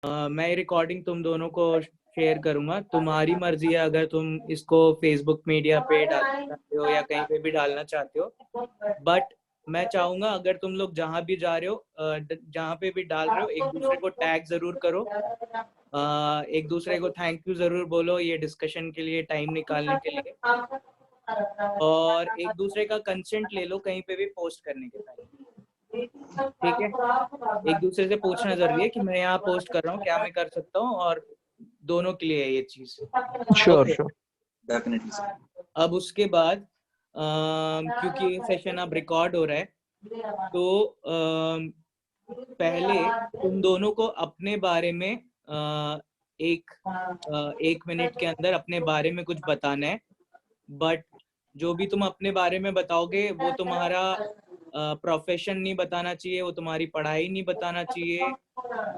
मैं रिकॉर्डिंग तुम दोनों को शेयर करूंगा, तुम्हारी मर्जी है अगर तुम इसको फेसबुक मीडिया पे डालना चाहते हो या कहीं पे भी डालना चाहते हो। बट मैं चाहूंगा अगर तुम लोग जहां भी जा रहे हो, जहां पे भी डाल रहे हो, एक दूसरे को टैग जरूर करो, एक दूसरे को थैंक यू जरूर बोलो ये डिस्कशन के लिए टाइम निकालने के लिए, और एक दूसरे का कंसेंट ले लो कहीं पे भी पोस्ट करने के टाइम। ठीक है, एक दूसरे से पूछना जरूरी है कि मैं यहाँ पोस्ट कर रहा हूँ, क्या मैं कर सकता हूँ, और दोनों के लिए ये चीज। Sure sure, definitely. अब उसके बाद क्योंकि ये सेशन अब रिकॉर्ड हो रहा है, तो पहले तुम दोनों को अपने बारे में एक मिनट के अंदर अपने बारे में कुछ बताना है। बट जो भी तुम अपने बारे में बताओगे वो तुम्हारा प्रोफेशन नहीं बताना चाहिए, वो तुम्हारी पढ़ाई नहीं बताना चाहिए,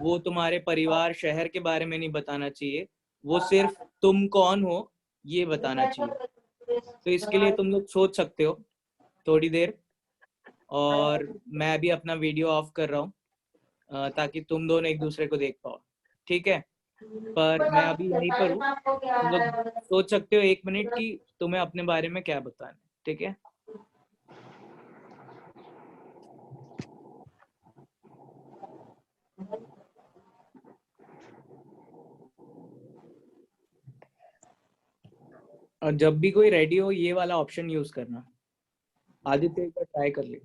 वो तुम्हारे परिवार शहर के बारे में नहीं बताना चाहिए, वो सिर्फ तुम कौन हो ये बताना चाहिए। तो इसके लिए तुम लोग सोच सकते हो थोड़ी देर, और मैं भी अपना वीडियो ऑफ कर रहा हूँ ताकि तुम दोनों एक दूसरे को देख पाओ। ठीक है, पर मैं अभी यहीं पर हूँ, तुम लोग सोच सकते हो 1 मिनट कि तुम्हें अपने बारे में क्या बताना है। ठीक है, और जब भी कोई रेडी हो ये वाला ऑप्शन यूज करना। आदित्य एक बार ट्राई कर ले।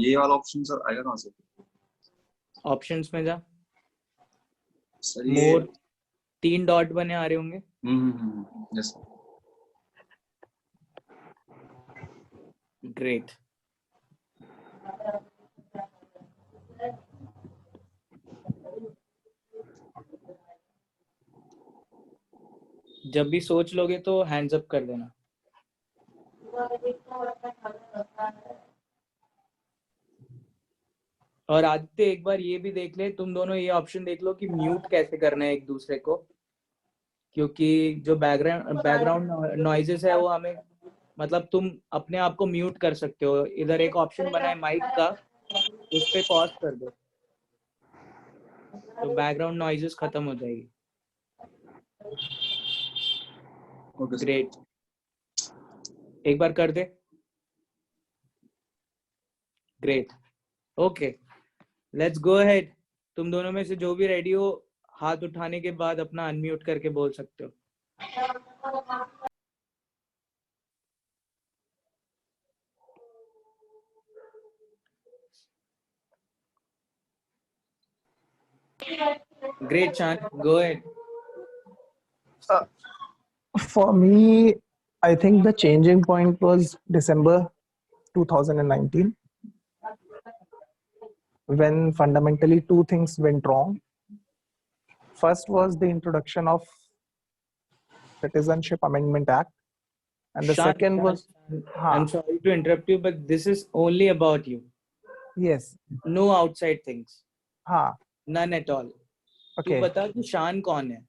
ये वाला ऑप्शन सर आएगा कहाँ से? ऑप्शंस में जा, सर ये मोर 3 डॉट बने आ रहे होंगे। यस। ग्रेट, जब भी सोच लोगे तो हैंड्स अप कर देना। और आदित्य एक बार ये भी देख ले, तुम दोनों ये ऑप्शन देख लो कि म्यूट कैसे करना है एक दूसरे को, क्योंकि जो बैकग्राउंड नॉइजेस है वो हमें, मतलब तुम अपने आप को म्यूट कर सकते हो। इधर एक ऑप्शन बना है माइक का, उस पे पॉज कर दो तो बैकग्राउंड नॉइजेस खत्म हो जाएगी। ग्रेट, एक बार कर दे। Great, okay, let's go ahead. तुम दोनों में से जो भी रेडी हो हाथ उठाने के बाद अपना अनम्यूट करके बोल सकते हो। Great, Chan. Go ahead. for me, I think the changing point was December 2019, when fundamentally two things went wrong. First was the introduction of Citizenship Amendment Act, and the Shan, second was I'm sorry to interrupt you, but this is only about you. yes, No outside things. हाँ, None at all. तू okay. बता कि शान कौन है?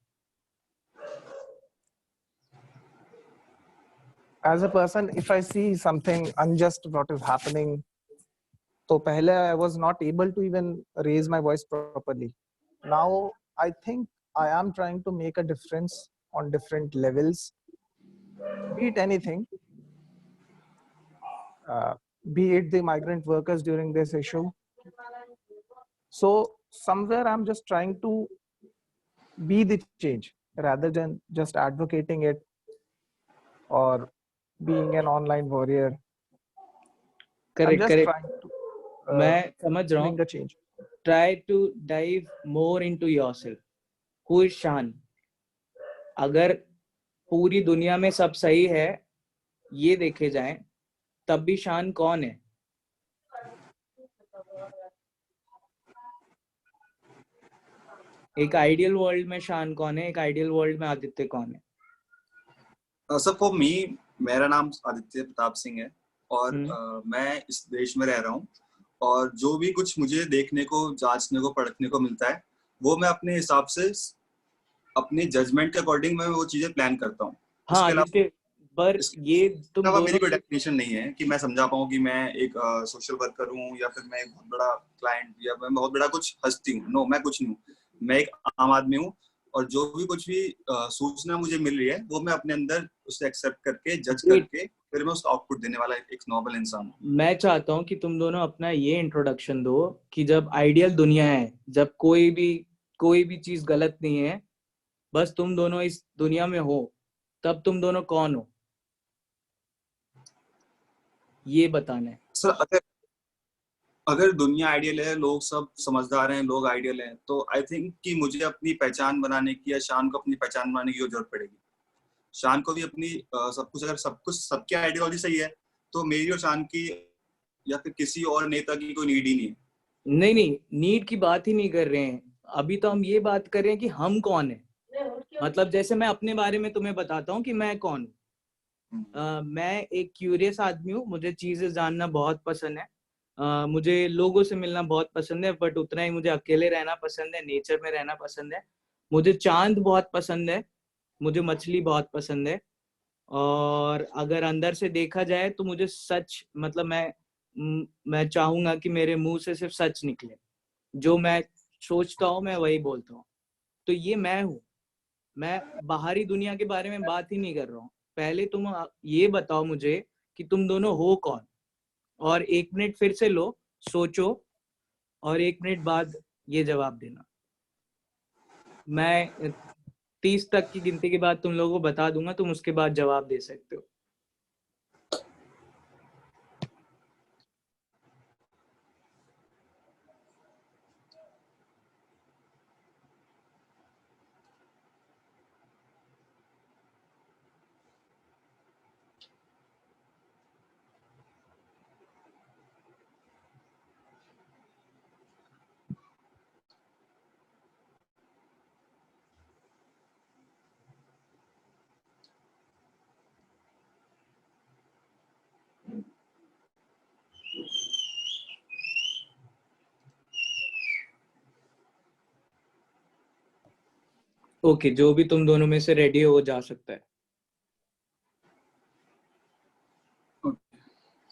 As a person, if I see something unjust what is happening, तो पहले I was not able to even raise my voice properly. Now I think I am trying to make a difference on different levels, be it anything, be it the migrant workers during this issue. So somewhere I'm just trying to be the change rather than just advocating it or being an online warrior. Correct, I'm just correct. trying to मैं समझ रहा हूँ. bring the change. Try to dive more into yourself. Who is Shan? अगर पूरी दुनिया में सब सही है ये देखे जाएं, तब भी शान कौन है? एक आइडियल वर्ल्ड में शान कौन है, एक आइडियल वर्ल्ड में आदित्य कौन है? सर फॉर मी, मेरा नाम आदित्य प्रताप सिंह है और मैं इस देश में रह रहा हूँ, और जो भी कुछ मुझे देखने को, जांचने को, पढ़ने को मिलता है वो मैं अपने हिसाब से, अपने जजमेंट के अकॉर्डिंग मैं वो चीजें प्लान करता हूँ। हाँ आदित्य, पर ये तुम अलावा मेरी दोनों कोई डेफिनेशन नहीं है कि मैं समझा पाऊँ कि मैं एक सोशल वर्कर हूँ या फिर मैं एक बहुत बड़ा क्लाइंट या मैं बहुत बड़ा कुछ हस्ती हूँ। नो, मैं कुछ नहीं हूँ, मैं एक आम आदमी हूँ और जो भी कुछ भी सूचना मुझे मिल रही है वो मैं अपने अंदर उसे एक्सेप्ट करके जज करके फिर मैं उसका आउटपुट देने वाला एक नॉर्मल इंसान हूँ। मैं चाहता हूँ कि तुम दोनों अपना ये इंट्रोडक्शन दो कि जब आइडियल दुनिया है, जब कोई भी चीज गलत नहीं है, बस तुम दोनों इस दुनिया में हो, तब तुम दोनों कौन हो ये बताना है। सर अगर दुनिया आइडियल है, लोग सब समझदार हैं, लोग आइडियल हैं, तो आई थिंक कि मुझे अपनी पहचान बनाने की या शान को अपनी पहचान बनाने की जरूरत पड़ेगी। शान को भी अपनी सब कुछ, अगर सब कुछ सबकी आइडियोलॉजी सही है तो मेरी और शान की या फिर किसी और नेता की कोई नीड ही नहीं है। नहीं, नीड की बात ही नहीं कर रहे हैं, अभी तो हम ये बात कर रहे हैं कि हम कौन है। मतलब जैसे मैं अपने बारे में तुम्हें बताता हूँ कि मैं कौन हूँ। मैं एक क्यूरियस आदमी हूँ, मुझे चीजें जानना बहुत पसंद है। मुझे लोगों से मिलना बहुत पसंद है, बट उतना ही मुझे अकेले रहना पसंद है, नेचर में रहना पसंद है। मुझे चांद बहुत पसंद है, मुझे मछली बहुत पसंद है। और अगर अंदर से देखा जाए तो मुझे सच, मतलब मैं चाहूंगा कि मेरे मुंह से सिर्फ सच निकले, जो मैं सोचता हूँ मैं वही बोलता हूँ। तो ये मैं हूँ। मैं बाहरी दुनिया के बारे में बात ही नहीं कर रहा हूँ। पहले तुम ये बताओ मुझे कि तुम दोनों हो कौन, और 1 मिनट फिर से लो, सोचो, और 1 मिनट बाद ये जवाब देना। मैं 30 तक की गिनती के बाद तुम लोगों को बता दूंगा, तुम उसके बाद जवाब दे सकते हो। ओके, जो भी तुम दोनों में से रेडी हो वो जा सकता है।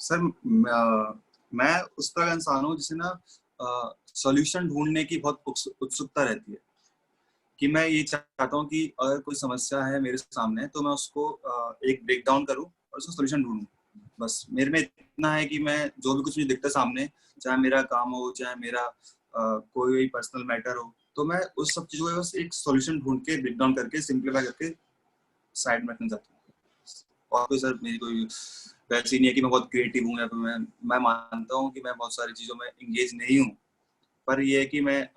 सर मैं उस तरह का इंसान हूँ जिसे ना सॉल्यूशन ढूंढने की बहुत उत्सुकता रहती है, कि मैं ये चाहता हूँ कि अगर कोई समस्या है मेरे सामने तो मैं उसको एक ब्रेक डाउन करूँ और उसका सोल्यूशन ढूंढूं। बस मेरे में इतना है कि मैं जो भी कुछ मुझे दिखता है सामने, चाहे मेरा काम हो, चाहे मेरा कोई पर्सनल मैटर हो, तो मैं उस सब चीजों का बस एक सॉल्यूशन ढूंढ के ब्रेक डाउन करके सिंप्लीफाई करके साइड में रखना चाहता हूँ। और कोई सर मेरी कोई वैसी नहीं है कि मैं बहुत क्रिएटिव हूँ या फिर मैं मानता हूँ कि मैं बहुत सारी चीजों में इंगेज नहीं हूँ, पर ये है कि मैं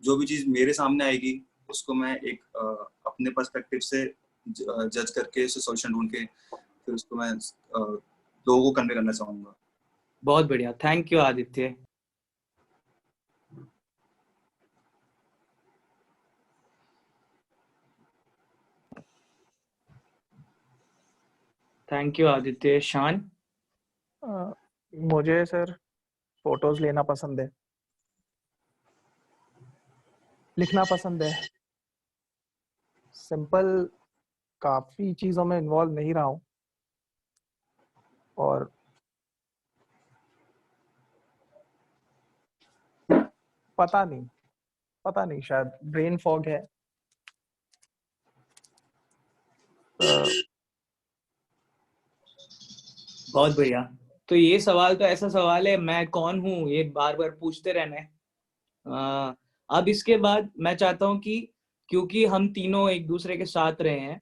जो भी चीज मेरे सामने आएगी उसको मैं एक अपने पर्सपेक्टिव से जज करके उसे सॉल्यूशन ढूंढ के फिर उसको मैं लोगों को कन्वे करना चाहूंगा। बहुत बढ़िया, thank you Aditya. Thank you Aditya. शान? मुझे सर फोटोज लेना पसंद है, लिखना पसंद है। सिंपल, काफी चीजों में इन्वॉल्व नहीं रहा हूँ, और पता नहीं शायद ब्रेन फॉग है। बहुत बढ़िया। तो ये सवाल तो ऐसा सवाल है, मैं कौन हूँ ये बार बार पूछते रहना है। अब इसके बाद मैं चाहता हूँ कि क्योंकि हम तीनों एक दूसरे के साथ रहे हैं,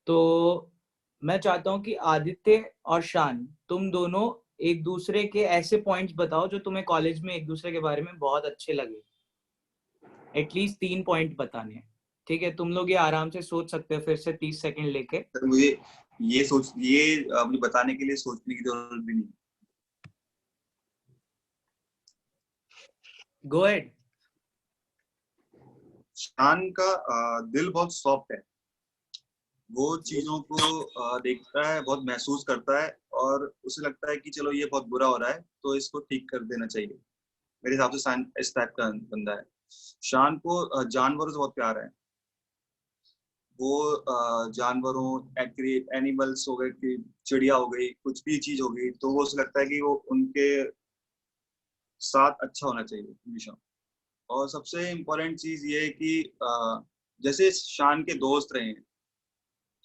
तो मैं चाहता हूँ कि आदित्य और शान, तुम दोनों एक दूसरे के ऐसे पॉइंट्स बताओ जो तुम्हें कॉलेज में एक दूसरे के बारे में बहुत अच्छे लगे। एटलीस्ट 3 पॉइंट बताने हैं, ठीक है? तुम लोग ये आराम से सोच सकते हो फिर से 30 सेकंड लेके। सर मुझे मुझे बताने के लिए सोचने की जरूरत भी नहीं। Go ahead. शान का दिल बहुत सॉफ्ट है, वो चीजों को देखता है, बहुत महसूस करता है और उसे लगता है कि चलो ये बहुत बुरा हो रहा है तो इसको ठीक कर देना चाहिए। मेरे हिसाब से शान इस टाइप का बंदा है। शान को जानवरों से बहुत प्यार है, वो जानवरों एनिमल्स हो गए, कि चिड़िया हो गई, कुछ भी चीज हो गई, तो वो उसे लगता है कि वो उनके साथ अच्छा होना चाहिए हमेशा। और सबसे इम्पोर्टेंट चीज ये है कि जैसे शान के दोस्त रहे हैं,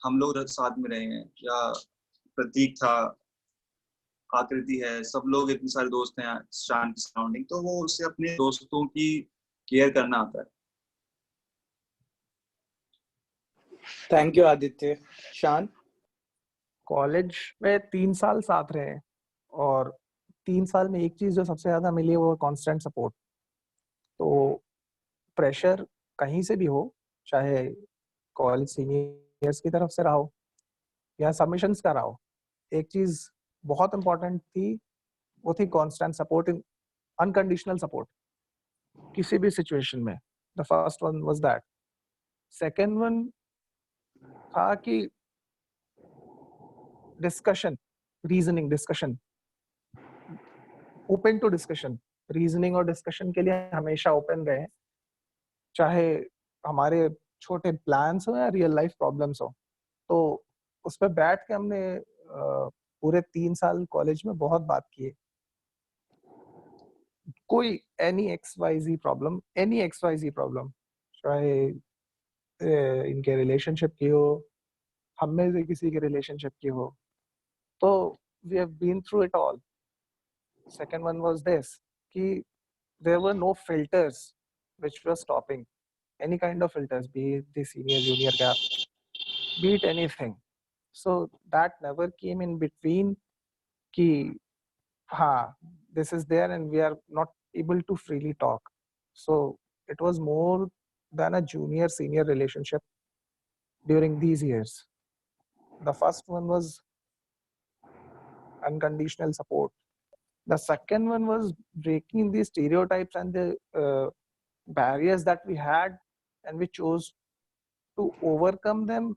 हम लोग साथ में रहे हैं, या प्रतीक था, आकृति है, सब लोग इतने सारे दोस्त हैं शान की सराउंडिंग, तो वो उसे अपने दोस्तों की केयर करना आता है। Thank you Aditya. शान? कॉलेज में 3 साल साथ रहे हैं, और 3 साल में एक चीज जो सबसे ज्यादा मिली है वो कांस्टेंट सपोर्ट। तो प्रेशर कहीं से भी हो, चाहे कॉलेज सीनियर्स की तरफ से रहा हो या सबमिशंस का रहा हो, एक चीज बहुत इंपॉर्टेंट थी, वो थी constant support, in unconditional support किसी भी सिचुएशन में। The first one was that. Second one था कि discussion, reasoning discussion, open to discussion, reasoning और डिस्कशन के लिए हमेशा ओपन रहे, चाहे हमारे छोटे प्लान्स हो या रियल लाइफ प्रॉब्लम्स हो। तो उस पर बैठ के हमने पूरे 3 साल कॉलेज में बहुत बात की है। कोई एनी XYZ प्रॉब्लम, चाहे इनके रिलेशनशिप की हो, हम में से किसी के रिलेशनशिप की हो, तो we have been through it all. Second one was this कि there were no filters which were stopping any kind of filters, be it the senior junior gap, be it anything. So that never came in between ki ha, this is there and we are not able to freely talk. So it was more than a junior senior relationship during these years. The first one was unconditional support. The second one was breaking the stereotypes and the barriers that we had, and we chose to overcome them.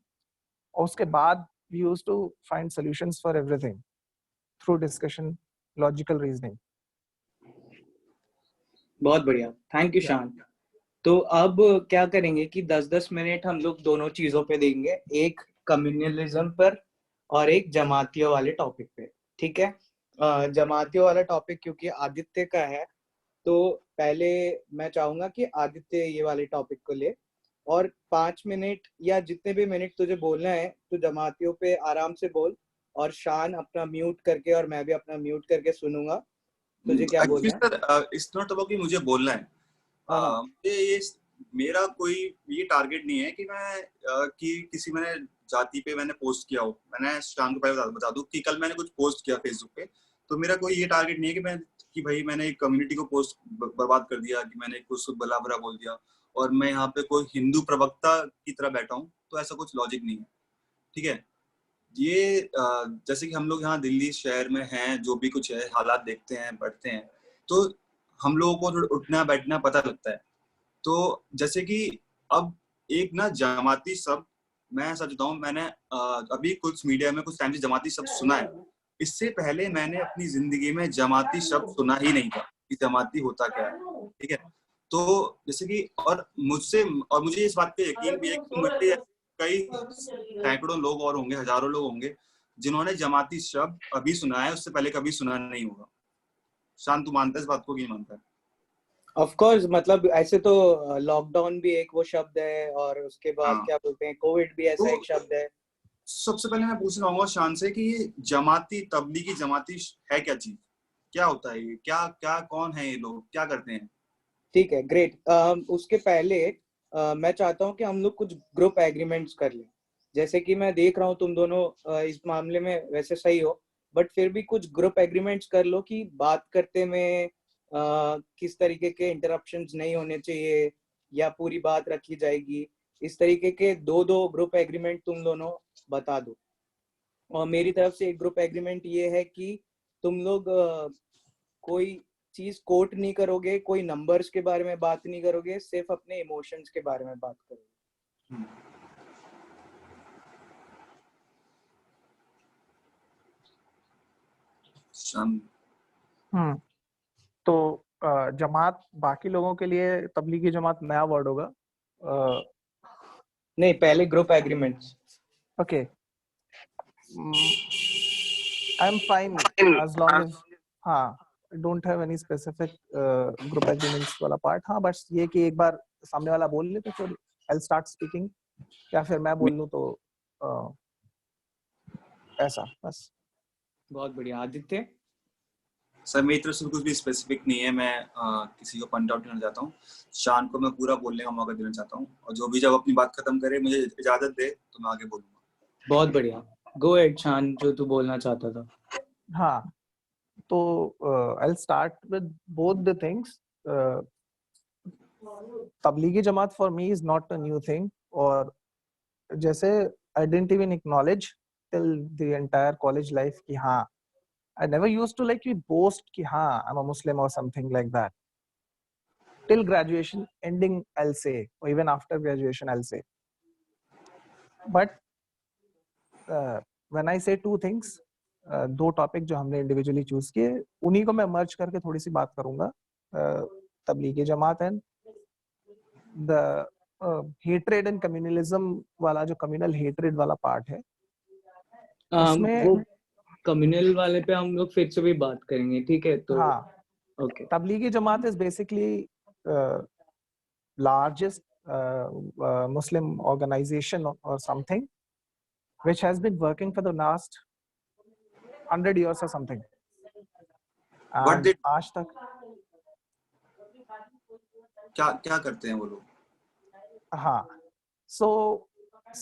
और उसके बाद we used to find solutions for everything through discussion, logical reasoning. बहुत बढ़िया, thank you शान। तो अब क्या करेंगे कि 10-10 मिनट हम लोग दोनों चीजों पे देंगे, एक कम्युनलिज्म पर और एक जमातियों वाले टॉपिक पे, ठीक है? जमातियों वाला टॉपिक क्योंकि आदित्य का है, तो पहले मैं चाहूंगा कि आदित्य ये वाले टॉपिक को ले, और 5 मिनट या जितने भी मिनट तुझे बोलना है तो जमातियों पे आराम से बोल, और शान अपना म्यूट करके और मैं भी अपना म्यूट करके सुनूंगा तुझे क्या बोलना है। सर, इट्स नॉट अबाउट कि मुझे बोलना है। ये मेरा कोई ये टारगेट नहीं है कि मैं कि किसी मैंने जाति पे मैंने पोस्ट किया हो। मैंने शान को पहले बता दूं कि कल मैंने कुछ पोस्ट किया फेसबुक पे, तो मेरा कोई ये टारगेट नहीं है कि भाई मैंने एक कम्युनिटी को पोस्ट बर्बाद कर दिया, कि मैंने कुछ भला बुरा बोल दिया और मैं यहाँ पे कोई हिंदू प्रवक्ता की तरह बैठा हूँ, तो ऐसा कुछ लॉजिक नहीं है, ठीक है? ये जैसे कि हम लोग यहाँ दिल्ली शहर में हैं, जो भी कुछ है हालात देखते हैं, पढ़ते हैं, तो हम लोगों को उठना बैठना पता लगता है। तो जैसे कि अब एक ना जमाती शब्द, मैं सच बताऊं, मैंने अभी कुछ मीडिया में कुछ टाइम से जमाती शब्द सुना है। इससे पहले मैंने अपनी जिंदगी में जमाती शब्द सुना ही नहीं था कि जमाती होता क्या है, ठीक है? तो जैसे कि और मुझे इस बात पे यकीन भी है कि मुझे कई सैकड़ों लोग और होंगे, हजारों लोग होंगे जिन्होंने जमाती शब्द अभी सुना है, उससे पहले कभी सुना नहीं होगा। शान, तू मानता है इस बात को कि नहीं मानता है? ऑफ कोर्स, मतलब ऐसे तो लॉकडाउन भी एक वो शब्द है, और उसके बाद क्या बोलते हैं, कोविड भी ऐसा एक शब्द है। सबसे पहले मैं पूछना चाहूंगा शान से कि ये जमाती तबलीगी जमाती है क्या चीज, क्या होता है ये, क्या क्या कौन है ये लोग, क्या करते हैं? ठीक है, ग्रेट। उसके पहले मैं चाहता हूँ कि हम लोग कुछ ग्रुप एग्रीमेंट्स कर लें। जैसे कि मैं देख रहा हूँ तुम दोनों इस मामले में वैसे सही हो, बट फिर भी कुछ ग्रुप एग्रीमेंट्स कर लो कि बात करते में किस तरीके के इंटरप्शंस नहीं होने चाहिए या पूरी बात रखी जाएगी। इस तरीके के दो ग्रुप एग्रीमेंट तुम दोनों बता दो। और मेरी तरफ से एक ग्रुप एग्रीमेंट ये है कि तुम लोग कोई चीज कोट नहीं करोगे, कोई नंबर्स के बारे में बात नहीं करोगे, सिर्फ अपने इमोशंस के बारे में बात करोगे। तो जमात बाकी लोगों के लिए तबलीगी जमात नया वर्ड होगा। नहीं, पहले group agreements. Okay. I'm fine as long as हाँ I don't have any specific group agreements वाला part. हाँ बस ये कि एक बार सामने वाला बोल ले तो फिर I'll start speaking या फिर मैं बोल लूँ तो ऐसा बस. बहुत बढ़िया. आदित्य. सर मेरी तरफ से कुछ भी स्पेसिफिक नहीं है. मैं किसी को पॉइंट आउट करना चाहता हूँ. शान को मैं पूरा बोलने का मौका देना चाहता हूँ और जो भी जब अपनी बात खत्म करे मुझे इजाजत दे तो मैं आगे बोलूंगा. बहुत बढ़िया. गो एड शान, जो तू बोलना चाहता था. हाँ तो I'll start with both the things. Tablighi Jamaat for me is not a new thing. और जैसे I didn't even acknowledge till the entire college life कि हाँ I never used to like boast कि हाँ I'm a Muslim or something like that. Till graduation ending I'll say, or even after graduation I'll say. But when I say two things, दो topic जो हमने individually choose किए उन्हीं को मैं मर्ज करके थोड़ी सी बात करूंगा. Tablighi Jamaat and the hatred and communalism वाला जो कम्युनल हेट्रेड वाला पार्ट है उसमें वो कम्युनल वाले पे हम लोग फिर से भी बात करेंगे. ठीक है तो हाँ okay. Tablighi Jamaat is basically largest Muslim organization or something which has been working for the last 100 years or something. But they आज तक क्या करते हैं वो लोग? हाँ so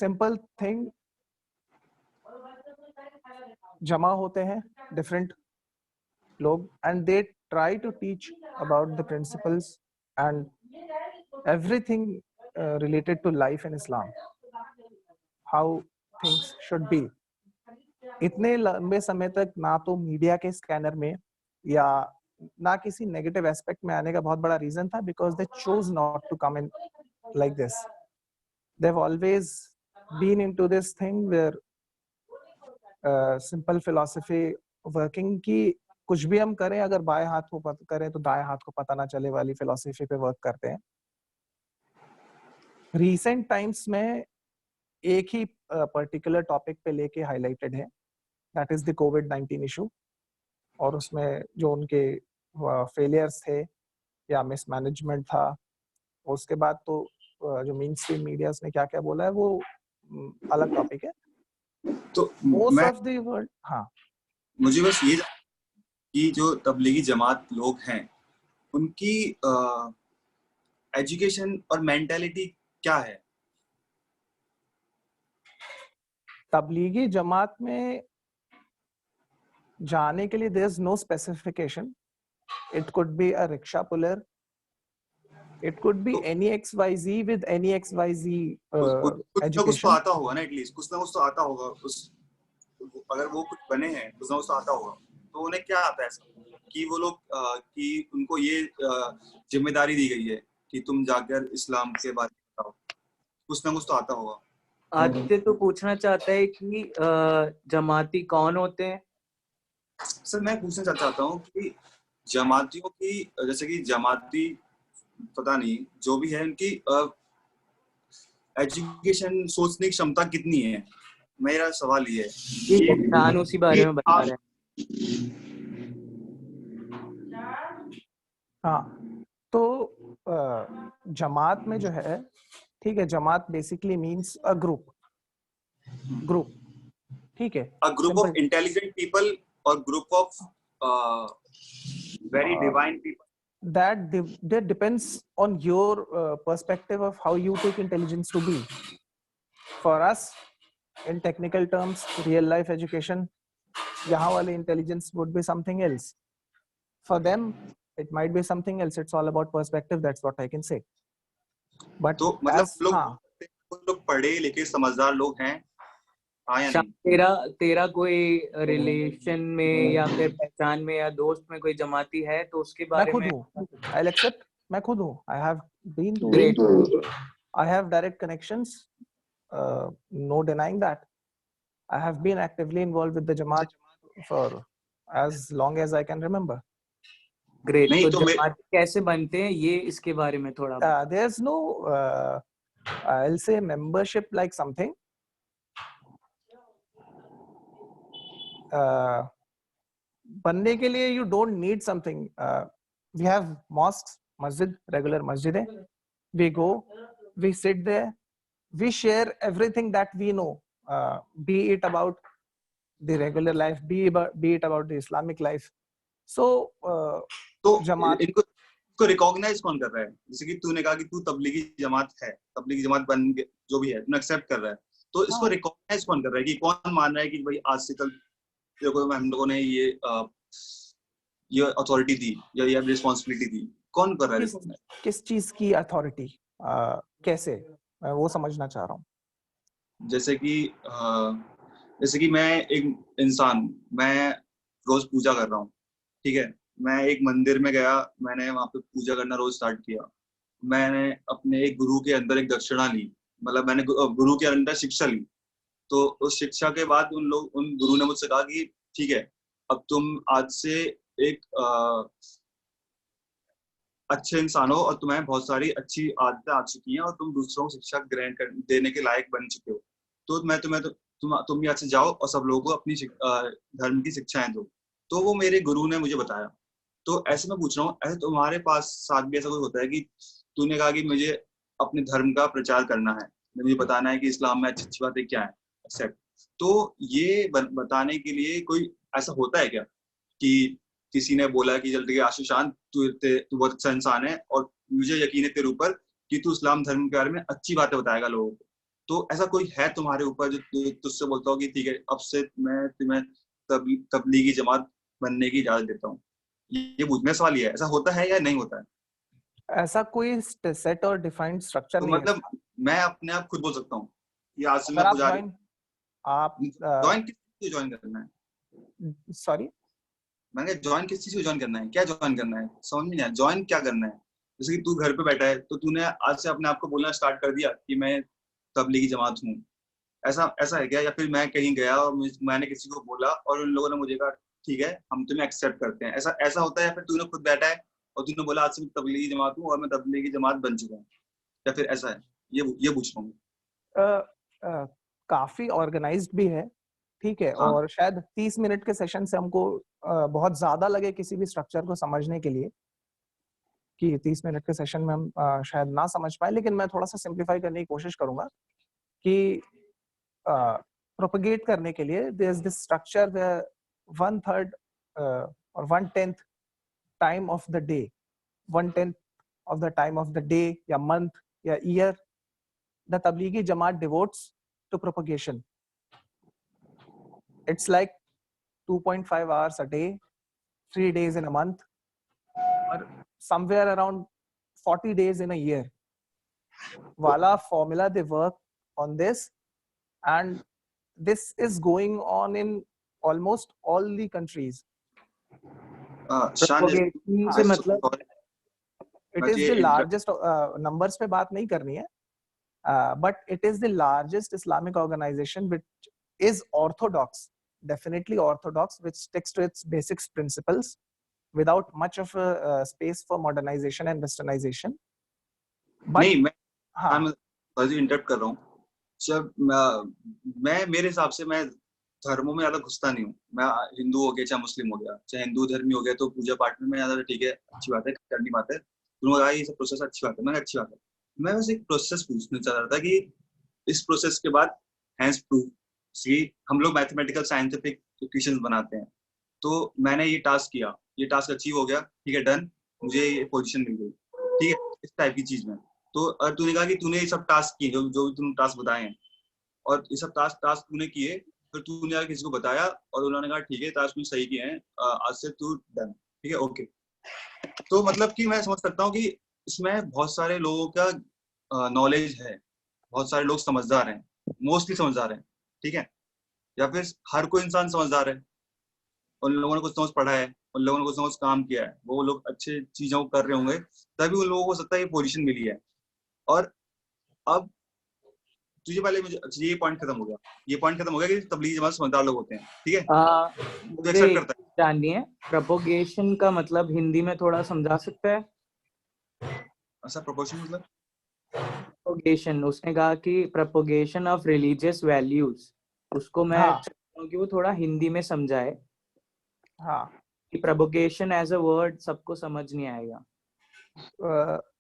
simple thing, जमा होते हैं different लोग and they try to teach about the principles and everything related to life in Islam, how things should be. इतने लंबे समय तक ना तो मीडिया के स्कैनर में या ना किसी नेगेटिव एस्पेक्ट में आने का बहुत बड़ा रीजन था because they chose not to come in like this. They've always been into this thing where simple philosophy working की कुछ भी हम करें अगर बाएं हाथ को करें तो दाएं हाथ को पता ना चले वाली फिलॉसफी पे वर्क करते हैं. रिसेंट टाइम्स में एक ही पर्टिकुलर टॉपिक पे लेके हाईलाइटेड है, that is the covid issue. और उसमें जो उनके फेलियर्स थे या मिसमैनेजमेंट था, उसके बाद तो जो मेन स्ट्रीम मीडियाज ने क्या क्या बोला है वो अलग टॉपिक है. तो मोस्ट ऑफ द वर्ल्ड हाँ मुझे बस ये कि जो तबलीगी जमात लोग हैं उनकी एजुकेशन और मेंटालिटी क्या है? तबलीगी जमात में जाने के लिए there's no specification. It could be a rickshaw puller. It could be any XYZ with any XYZ education. कुछ तो आता होगा ना, एटलीस्ट कुछ ना कुछ तो आता होगा. अगर वो कुछ बने हैं कुछ ना कुछ तो आता होगा. तो उन्हें क्या आता है ऐसा कि वो लोग कि उनको ये जिम्मेदारी दी गई है कि तुम जाकर इस्लाम के बारे में बताओ. कुछ ना कुछ तो आता होगा. आदित्य तो पूछना चाहता है कि जमाती कौन होते हैं? सर मैं पूछना चाहता हूँ कि जमातियों की, जैसे कि जमाती पता नहीं जो भी है उनकी एजुकेशन सोचने की क्षमता कितनी है. मेरा सवाल ये है. शान उसी बारे में बता रहे हैं. हाँ तो जमात में जो है, ठीक है, जमात बेसिकली मींस अ ग्रुप. ठीक है, a group of intelligent people or group of very divine people. That depends on your perspective of how you take intelligence to be. For us, in technical terms, real life education, यहाँ वाले intelligence would be something else. For them, it might be something else. It's all about perspective. That's what I can say. But तो मतलब लोग पढ़े लिखे समझदार लोग हैं. हाँ या नहीं? तेरा कोई रिलेशन में या फिर पहचान में या दोस्त में कोई जमाती है तो उसके बारे में. I'll accept. मैं खुद हूँ. I have been to. I have direct connections. No denying that. I have been actively involved with the Jamaat for as long as I can remember. Great. तो जमाती कैसे बनते हैं ये इसके बारे में थोड़ा. There's no I'll say membership like something. बनने के लिए you don't need something. We have mosques, masjid, regular masjid hai. We go, we sit there, we share everything that we know, be it about the regular life, be it about the Islamic life. So तो जमात इनको recognise कौन कर रहा है? जैसे कि तूने कहा कि तू तबलीगी जमात है, तबलीगी जमात बन जो भी है तूने एक्सेप्ट कर रहा है, तो इसको रिकॉग्नाइज कौन कर रहा है कि कौन मान रहा है कि भाई आज से कल देखो हम लोगों ने ये अथॉरिटी दी या ये रिस्पांसिबिलिटी दी, कौन कर रहा है? किस चीज की अथॉरिटी, कैसे, मैं वो समझना चाह रहा हूँ। जैसे कि मैं एक इंसान, मैं रोज पूजा कर रहा हूँ, ठीक है, मैं एक मंदिर में गया, मैंने वहां पे पूजा करना रोज स्टार्ट किया, मैंने अपने एक गुरु के अंदर एक दक्षिणा ली, मतलब मैंने गुरु के अंदर शिक्षा ली, तो उस शिक्षा के बाद उन गुरु ने मुझसे कहा कि ठीक है, अब तुम आज से एक अच्छे इंसान हो और तुम्हें बहुत सारी अच्छी आदतें आ चुकी हैं और तुम दूसरों को शिक्षा ग्रहण देने के लायक बन चुके हो, तो मैं तुम यहाँ से जाओ और सब लोगों को अपनी धर्म की शिक्षाएं दो। तो वो मेरे गुरु ने मुझे बताया। तो ऐसे मैं पूछ रहा हूँ, ऐसे तुम्हारे पास साथ भी ऐसा कोई होता है कि तूने कहा कि मुझे अपने धर्म का प्रचार करना है, मुझे बताना है कि इस्लाम में अच्छी अच्छी बातें क्या है, एक्सेप्ट, तो ये बताने के लिए कोई ऐसा होता है क्या कि किसी ने बोला कि जल्दी आशीशान तू बहुत अच्छा इंसान है और मुझे यकीन है तेरे ऊपर कि तू इस्लाम धर्म के बारे में अच्छी बातें बताएगा लोगों को, तो ऐसा कोई है तुम्हारे ऊपर जो तुझसे बोलता हो कि ठीक है अब से मैं तुम्हें तबलीगी जमात बनने की इजाजत देता हूँ? ये पूछने सवाल ये है, ऐसा होता है या नहीं होता है? ऐसा कोई सेट और डिफाइंड स्ट्रक्चर तो नहीं मतलब है। मैं अपने आप खुद बोल सकता हूँ कि आज से मैं आप पुजारी, आप ज्वाइन किस चीज ज्वाइन करना है? सॉरी, मैंने ज्वाइन किस चीज को ज्वाइन करना है, क्या ज्वाइन करना है, समझ में नहीं आया, ज्वाइन क्या करना है? जैसे कि तू घर पे बैठा है तो तूने आज से अपने आप को बोलना स्टार्ट कर दिया कि मैं तबलीगी जमात हूँ, ऐसा है क्या? या फिर मैं कहीं गया और मैंने किसी को बोला और उन लोगों ने मुझे कहा ठीक है हम तुम्हें एक्सेप्ट करते हैं, ऐसा होता है? या फिर तूने खुद बैठा है और तूने बोला आज से मैं तबलीगी जमात हूँ और मैं तबलीगी जमात बन चुका हूँ, या फिर ऐसा है? ये पूछ रहा हूँ। काफी ऑर्गेनाइज्ड भी है, ठीक है, हाँ। और शायद 30 मिनट के सेशन से हमको बहुत ज्यादा लगे किसी भी स्ट्रक्चर को समझने के लिए कि 30 मिनट के सेशन में हम शायद ना समझ पाए, लेकिन मैं थोड़ा सा सिंप्लीफाई करने की कोशिश करूंगा कि प्रोपेगेट करने के लिए there is this structure where 1/3 और 1/10 time of the day, 1/10 of the time of the day या month या year the Tablighi Jamaat devotes to propagation. It's like 2.5 hours a day, 3 days in a month, or somewhere around 40 days in a year. Wala formula they work on this, and this is going on in almost all the countries. Propagation से मतलब it is the largest numbers पे बात नहीं करनी है, but it is the largest Islamic organization which is orthodox, definitely orthodox, which sticks to its basic principles without much of a space for modernization and westernization. But नहीं, मैं interrupt कर रहा हूँ। जब मैं मेरे हिसाब से मैं धर्मों में ज्यादा घुसता नहीं हूँ, मैं हिंदू हो गया चाहे मुस्लिम हो गया, चाहे हिंदू धर्मी हो गया, तो पूजा पाठ में ज्यादा ठीक है, अच्छी बात है, करनी बात है, तुमने ये सब प्रोसेस अच्छी बात है, मैंने अच्छी बात है। मैं बस एक प्रोसेस पूछना चाह रहा था कि इस प्रोसेस के बाद हैंस प्रूफ हम लोग मैथमेटिकल साइंटिफिक इक्वेशंस बनाते हैं, तो मैंने ये टास्क किया, ये टास्क अचीव हो गया, ठीक है, डन, मुझे ये पोजीशन मिल गई, ठीक है, इस टाइप की चीज में। तो तूने कहा कि तूने ये सब टास्क किए, जो तुम टास्क बताए हैं, और ये सब टास्क तूने किए, फिर तूने आगे किसी को बताया और उन्होंने कहा ठीक है टास्क तूने सही किए हैं, आज से तू डन, ठीक है, ओके। तो मतलब कि मैं समझ सकता हूँ कि इसमें बहुत सारे लोगों का नॉलेज है, बहुत सारे लोग समझदार हैं, मोस्टली समझदार हैं, ठीक है, या फिर हर कोई इंसान समझदार है, उन लोगों ने कुछ समझ पढ़ा है, उन लोगों ने कुछ समझ काम किया है, वो लोग अच्छे चीजों को कर रहे होंगे, तभी उन लोगों को सकता है ये पोजीशन मिली है। और अब तुझे पहले मुझे ये पॉइंट खत्म हो गया कि तबलीगी जमात समझदार लोग होते हैं, ठीक है, मुझे एक्सेप्ट करता है। जानिए प्रोपोगेशन का मतलब हिंदी में थोड़ा समझा सकते हैं? ऐसा प्रोपोगेशन मतलब प्रोपोगेशन, उसने कहा कि प्रोपोगेशन ऑफ रिलीजियस वैल्यूज, उसको मैं हाँ चाहता हूँ कि वो थोड़ा हिंदी में समझाए हाँ। कि प्रोपोगेशन एज अ वर्ड सबको समझ नहीं आएगा।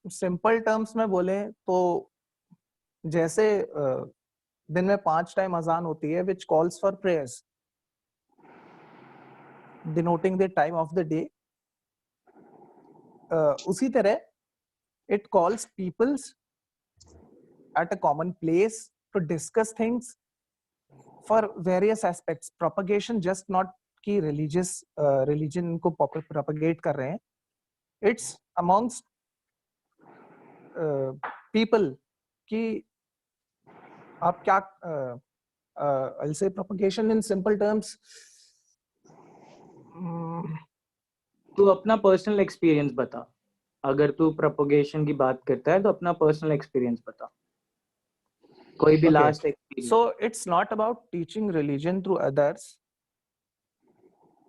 सिंपल टर्म्स में बोले तो जैसे दिन में 5 टाइम अजान होती है which calls for prayers denoting the time of the day, उसी तरह it calls peoples at a common place to discuss things for various aspects. Propagation just not कि religious religion को propagate कर रहे हैं, it's amongst people कि आप क्या I'll say propagation in simple terms. तू अपना पर्सनल एक्सपीरियंस बता, अगर तू प्रोपोगेशन की बात करता है तो अपना पर्सनल एक्सपीरियंस बता, कोई भी last experience. So it's not about teaching religion through others,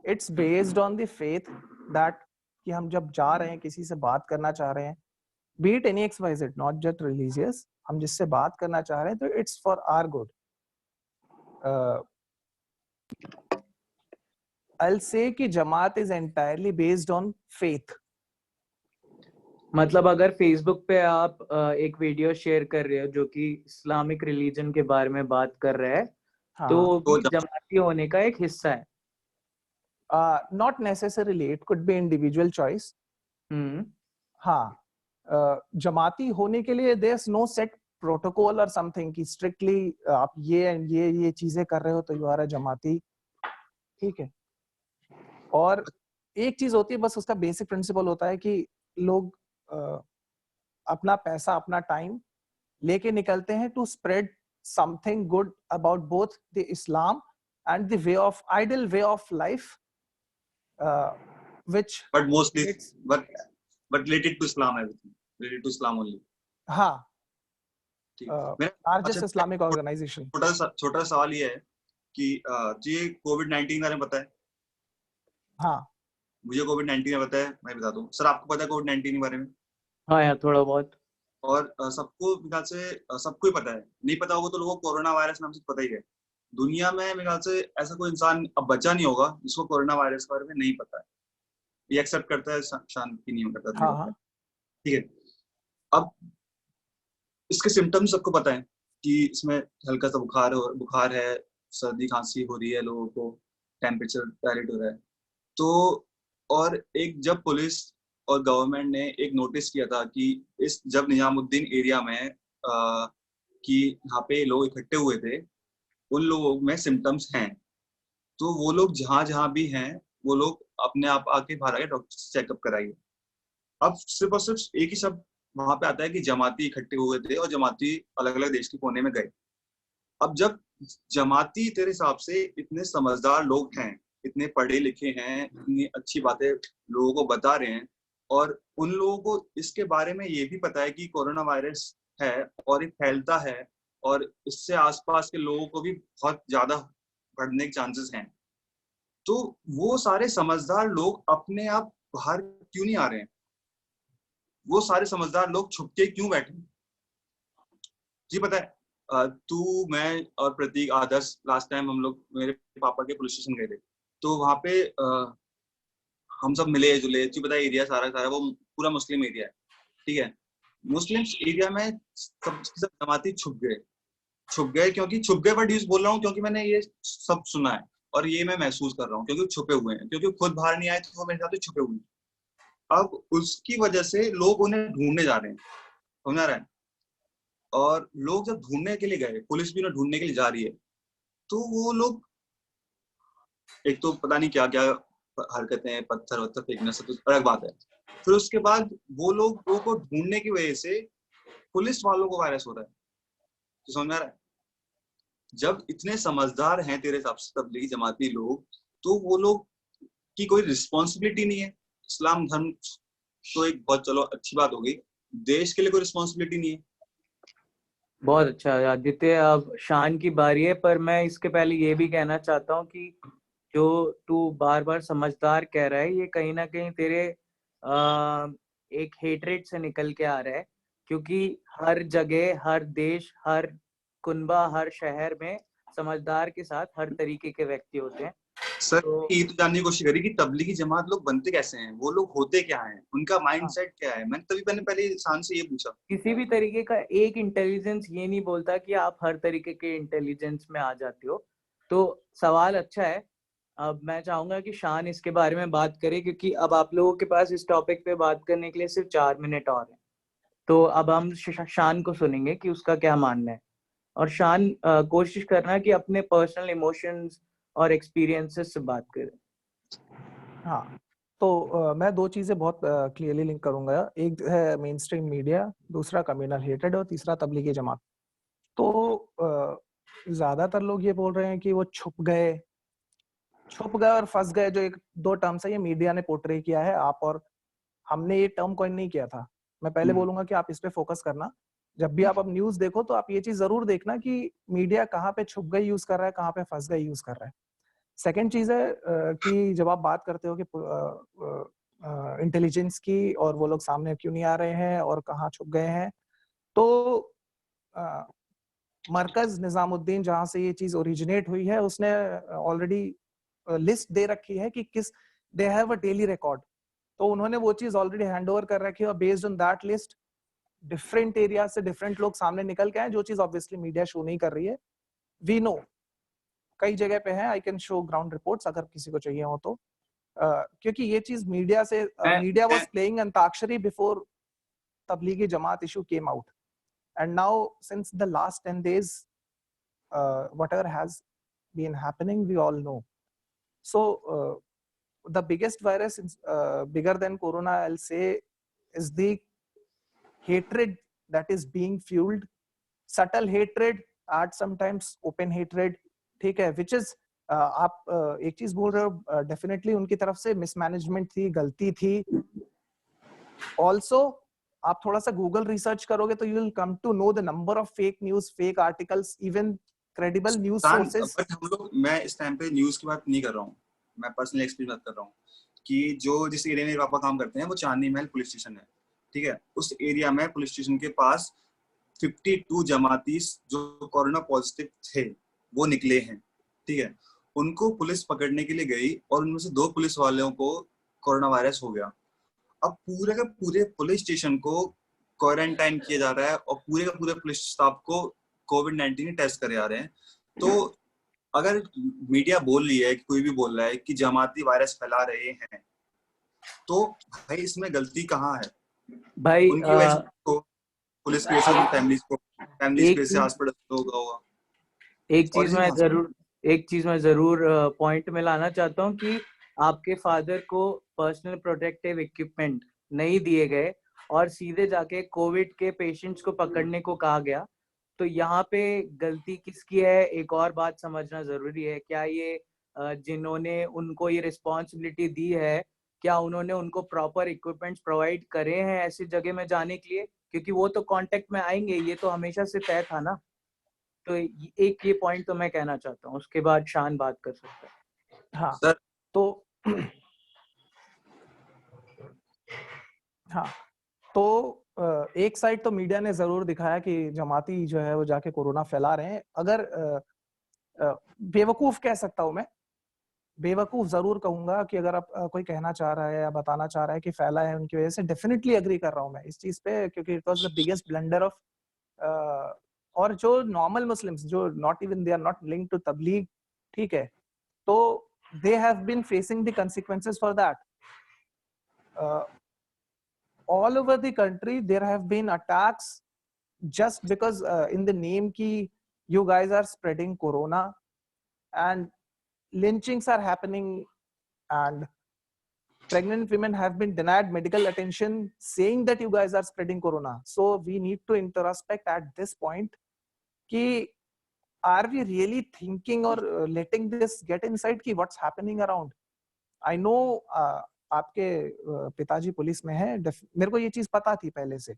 it's based on the faith that कि हम जब जा रहे हैं किसी से बात करना चाह रहे हैं, be it any XYZ, not just religious, हम जिससे बात करना चाह रहे हैं तो it's for our good. I'll say कि जमात is entirely based on faith. मतलब अगर फेसबुक पे आप एक वीडियो शेयर कर रहे हो जो कि इस्लामिक रिलीजन के बारे में बात कर रहा है, तो वो भी जमाती होने का एक हिस्सा है। Not necessarily, it could be individual choice. हाँ, जमाती होने के लिए there's no set protocol or something कि strictly आप ये चीजें कर रहे हो तो यू आर अ जमाती, ठीक है। और एक चीज होती है, बस उसका बेसिक प्रिंसिपल होता है कि लोग अपना पैसा अपना टाइम लेके निकलते हैं to spread something good about both the Islam and the way of ideal way of life which but mostly but related to Islam, everything related to Islam only. हाँ, मेरा largest Islamic organization. छोटा सवाल ये है कि तुझे कोविड-19 के बारे में पता है? हाँ, मुझे कोविड-19 का पता है, मैं बता दूं। सर आपको पता है कोविड-19 के बारे में? हाँ यार, थोड़ा बहुत। और सबको मेरे ख्याल से सबको ही पता है, नहीं पता होगा तो लोगों को कोरोना वायरस नाम से पता ही है। दुनिया में मेरे ख्याल से ऐसा कोई इंसान अब बचा नहीं होगा जिसको कोरोना वायरस के बारे में नहीं पता है। ये एक्सेप्ट करता है, शांति नहीं करता। हाँ, ठीक है। अब इसके सिम्टम्स सबको पता है कि इसमें हल्का सा बुखार है, सर्दी खांसी हो रही है, लोगों को टेम्परेचर वेरिएट हो रहा है। तो और एक जब पुलिस और गवर्नमेंट ने एक नोटिस किया था कि इस जब निजामुद्दीन एरिया में कि यहाँ पे लोग इकट्ठे हुए थे, उन लोगों में सिम्टम्स हैं, तो वो लोग जहाँ भी हैं वो लोग अपने आप आके बाहर आके डॉक्टर से चेकअप कराइए। अब सिर्फ और सिर्फ एक ही शब्द वहां पे आता है कि जमाती इकट्ठे हुए थे और जमाती अलग अलग देश के कोने में गए। अब जब जमाती तेरे हिसाब से इतने समझदार लोग हैं, इतने पढ़े लिखे हैं, इतनी अच्छी बातें लोगों को बता रहे हैं, और उन लोगों को इसके बारे में ये भी पता है कि कोरोना वायरस है और ये फैलता है और इससे आसपास के लोगों को भी बहुत ज्यादा बढ़ने के चांसेस हैं, तो वो सारे समझदार लोग अपने आप बाहर क्यों नहीं आ रहे हैं? वो सारे समझदार लोग छुप के क्यों बैठे? जी पता है, तू, मैं और प्रतीक, आदर्श, लास्ट टाइम हम लोग मेरे पापा के पुलिस स्टेशन गए थे, तो वहां पे हम सब मिले जुले। तुझे पता है एरिया सारा वो पूरा मुस्लिम एरिया है, ठीक है। मुस्लिम एरिया में सब जमाती छुप गए क्योंकि छुप गए, वर्ड यूज बोल रहा हूँ क्योंकि मैंने ये सब सुना है और ये मैं महसूस कर रहा हूँ, क्योंकि छुपे हुए हैं, क्योंकि खुद बाहर नहीं आए तो वो मेरे साथ छुपे हुए हैं। अब उसकी वजह से लोग उन्हें ढूंढने जा रहे हैं, समझ रहा है? और लोग जब ढूंढने के लिए गए, पुलिस भी उन्हें ढूंढने के लिए जा रही है, तो वो लोग एक तो पता नहीं क्या क्या हरकतें, पत्थर वत्थर फेंकना, सब कुछ अलग बात है। फिर उसके बाद वो लोगों को ढूंढने की वजह से पुलिस वालों को वायरस हो रहा है, तो समझ आ रहा है? जब इतने समझदार हैं तेरे हिसाब से तबलीगी जमाती लोग, तो वो लोग की कोई रिस्पॉन्सिबिलिटी नहीं है? इस्लाम धर्म तो एक बहुत, चलो अच्छी बात हो गई, देश के लिए कोई रिस्पॉन्सिबिलिटी नहीं है। बहुत अच्छा आदित्य, अब शान की बारी है, पर मैं इसके पहले ये भी कहना चाहता हूँ कि जो तू बार बार समझदार कह रहा है, ये कहीं ना कहीं तेरे एक हेटरेट से निकल के आ रहा है क्योंकि हर जगह, हर देश, हर कुनबा, हर शहर में समझदार के साथ हर तरीके के व्यक्ति होते हैं। सर तो ये तो जानने की कोशिश करी कि तबलीगी जमात लोग बनते कैसे हैं, वो लोग होते क्या हैं, उनका माइंडसेट क्या है। मैंने पहले इंसान से ये पूछा। किसी भी तरीके का एक इंटेलिजेंस ये नहीं बोलता कि आप हर तरीके के इंटेलिजेंस में आ जाते हो। तो सवाल अच्छा है। अब मैं चाहूंगा कि शान इसके बारे में बात करे, क्योंकि अब आप लोगों के पास इस टॉपिक पे बात करने के लिए सिर्फ 4 मिनट और हैं। तो अब हम शान को सुनेंगे कि उसका क्या मानना है। और शान, कोशिश करना कि अपने पर्सनल इमोशंस और एक्सपीरियंसेस से बात करें। हाँ, तो मैं दो चीजें बहुत क्लियरली लिंक करूंगा। एक है मेन स्ट्रीम मीडिया, दूसरा कम्युनल हेटेड और तीसरा तबलीगी जमात। तो ज्यादातर लोग ये बोल रहे हैं कि वो छुप गए और फंस गए। जो एक दो टर्म्स है, ये मीडिया ने पोर्ट्रे किया है, आप और हमने ये टर्म कॉइन नहीं किया था। मैं पहले बोलूंगा कि आप इस पे फोकस करना। जब भी आप अब न्यूज देखो तो आप ये चीज जरूर देखना कि मीडिया कहाँ पे छुप गई यूज कर रहा है, कहाँ पे फंस गई यूज कर रहा है। सेकंड चीज है कि जब आप बात करते हो कि इंटेलिजेंस की और वो लोग सामने क्यों नहीं आ रहे हैं और कहाँ छुप गए हैं, तो मरकज निजामुद्दीन जहां से ये चीज ओरिजिनेट हुई है, उसने ऑलरेडी लिस्ट दे रखी है कि किस they have a daily record. तो उन्होंने वो चीज ऑलरेडी हैंड ओवर कर रखी है और based on that list different area से डिफरेंट लोग सामने निकल के आए, जो चीज ऑब्वियसली मीडिया शो नहीं कर रही है। वी नो कई जगह पे है, I can show ground reports अगर किसी को चाहिए हो तो। क्योंकि ये चीज मीडिया से media was playing antakshari before Tablighi Jamaat issue came out, and now since the last 10 days whatever has been happening we all know. So the biggest virus bigger than corona, I'll say, is the hatred that is being fueled, subtle hatred at sometimes open hatred, ठीक है, which is आप एक चीज बोल रहे हो, definitely उनकी तरफ से मिसमैनेजमेंट थी, गलती थी। ऑल्सो आप थोड़ा सा गूगल रिसर्च करोगे तो you will come to know the number of fake news, fake articles, even credible news sources. But हम लोग, मैं इस टाइम पे न्यूज की बात नहीं कर रहा हूँ, मैं पर्सनल एक्सपीरियंस बात कर रहा हूँ कि जो जिस एरिया में पापा काम करते हैं वो चांदनी महल पुलिस स्टेशन है, ठीक है। उस एरिया में पुलिस स्टेशन के पास 52 जमाती जो कोरोना पॉजिटिव थे वो निकले हैं, ठीक है। उनको पुलिस पकड़ने के लिए गई और उनमें से 2 पुलिस वालों को कोरोना वायरस हो गया। अब पूरे का पूरे पुलिस स्टेशन को क्वारंटाइन किया जा रहा है और पूरे का पूरे पुलिस स्टाफ को कोविड-19 टेस्ट करे जा रहे हैं। तो अगर मीडिया बोल रही है कि कोई भी बोल रहा है कि जमाती वायरस फैला रहे हैं, तो भाई इसमें गलती कहाँ है भाई उनकी वजह से, पुलिस की वजह से, फैमिलीज की वजह से हॉस्पिटल होगा। एक चीज मैं जरूर पॉइंट में लाना चाहता हूँ कि आपके फादर को पर्सनल प्रोटेक्टिव इक्विपमेंट नहीं दिए गए और सीधे जाके कोविड के पेशेंट्स को पकड़ने को कहा गया। तो यहाँ पे गलती किसकी है, एक और बात समझना जरूरी है। क्या ये जिन्होंने उनको ये रिस्पॉन्सिबिलिटी दी है, क्या उन्होंने उनको प्रॉपर इक्विपमेंट्स प्रोवाइड करे हैं ऐसी जगह में जाने के लिए? क्योंकि वो तो कांटेक्ट में आएंगे, ये तो हमेशा से तय था ना। तो एक ये पॉइंट तो मैं कहना चाहता हूँ, उसके बाद शान बात कर सकता है। हाँ सर, तो हाँ तो एक साइड तो मीडिया ने जरूर दिखाया कि जमाती जो है वो जाके कोरोना फैला रहे हैं। अगर बेवकूफ कह सकता हूं मैं, बेवकूफ जरूर कहूंगा कि अगर आप कोई कहना चाह रहा है या बताना चाह रहा है कि फैला है उनकी वजह से, डेफिनेटली एग्री कर रहा हूं मैं इस चीज पे, क्योंकि it was the biggest blunder of और जो नॉर्मल मुस्लिम्स जो not even they are not linked to Tabligh, ठीक है, तो they have been facing the consequences for that. All over the country there have been attacks just because in the name ki you guys are spreading corona, and lynchings are happening, and pregnant women have been denied medical attention saying that you guys are spreading corona. So we need to introspect at this point ki are we really thinking or letting this get inside ki what's happening around. I know आपके पिताजी police में है, मेरे को ये चीज पता थी पहले से।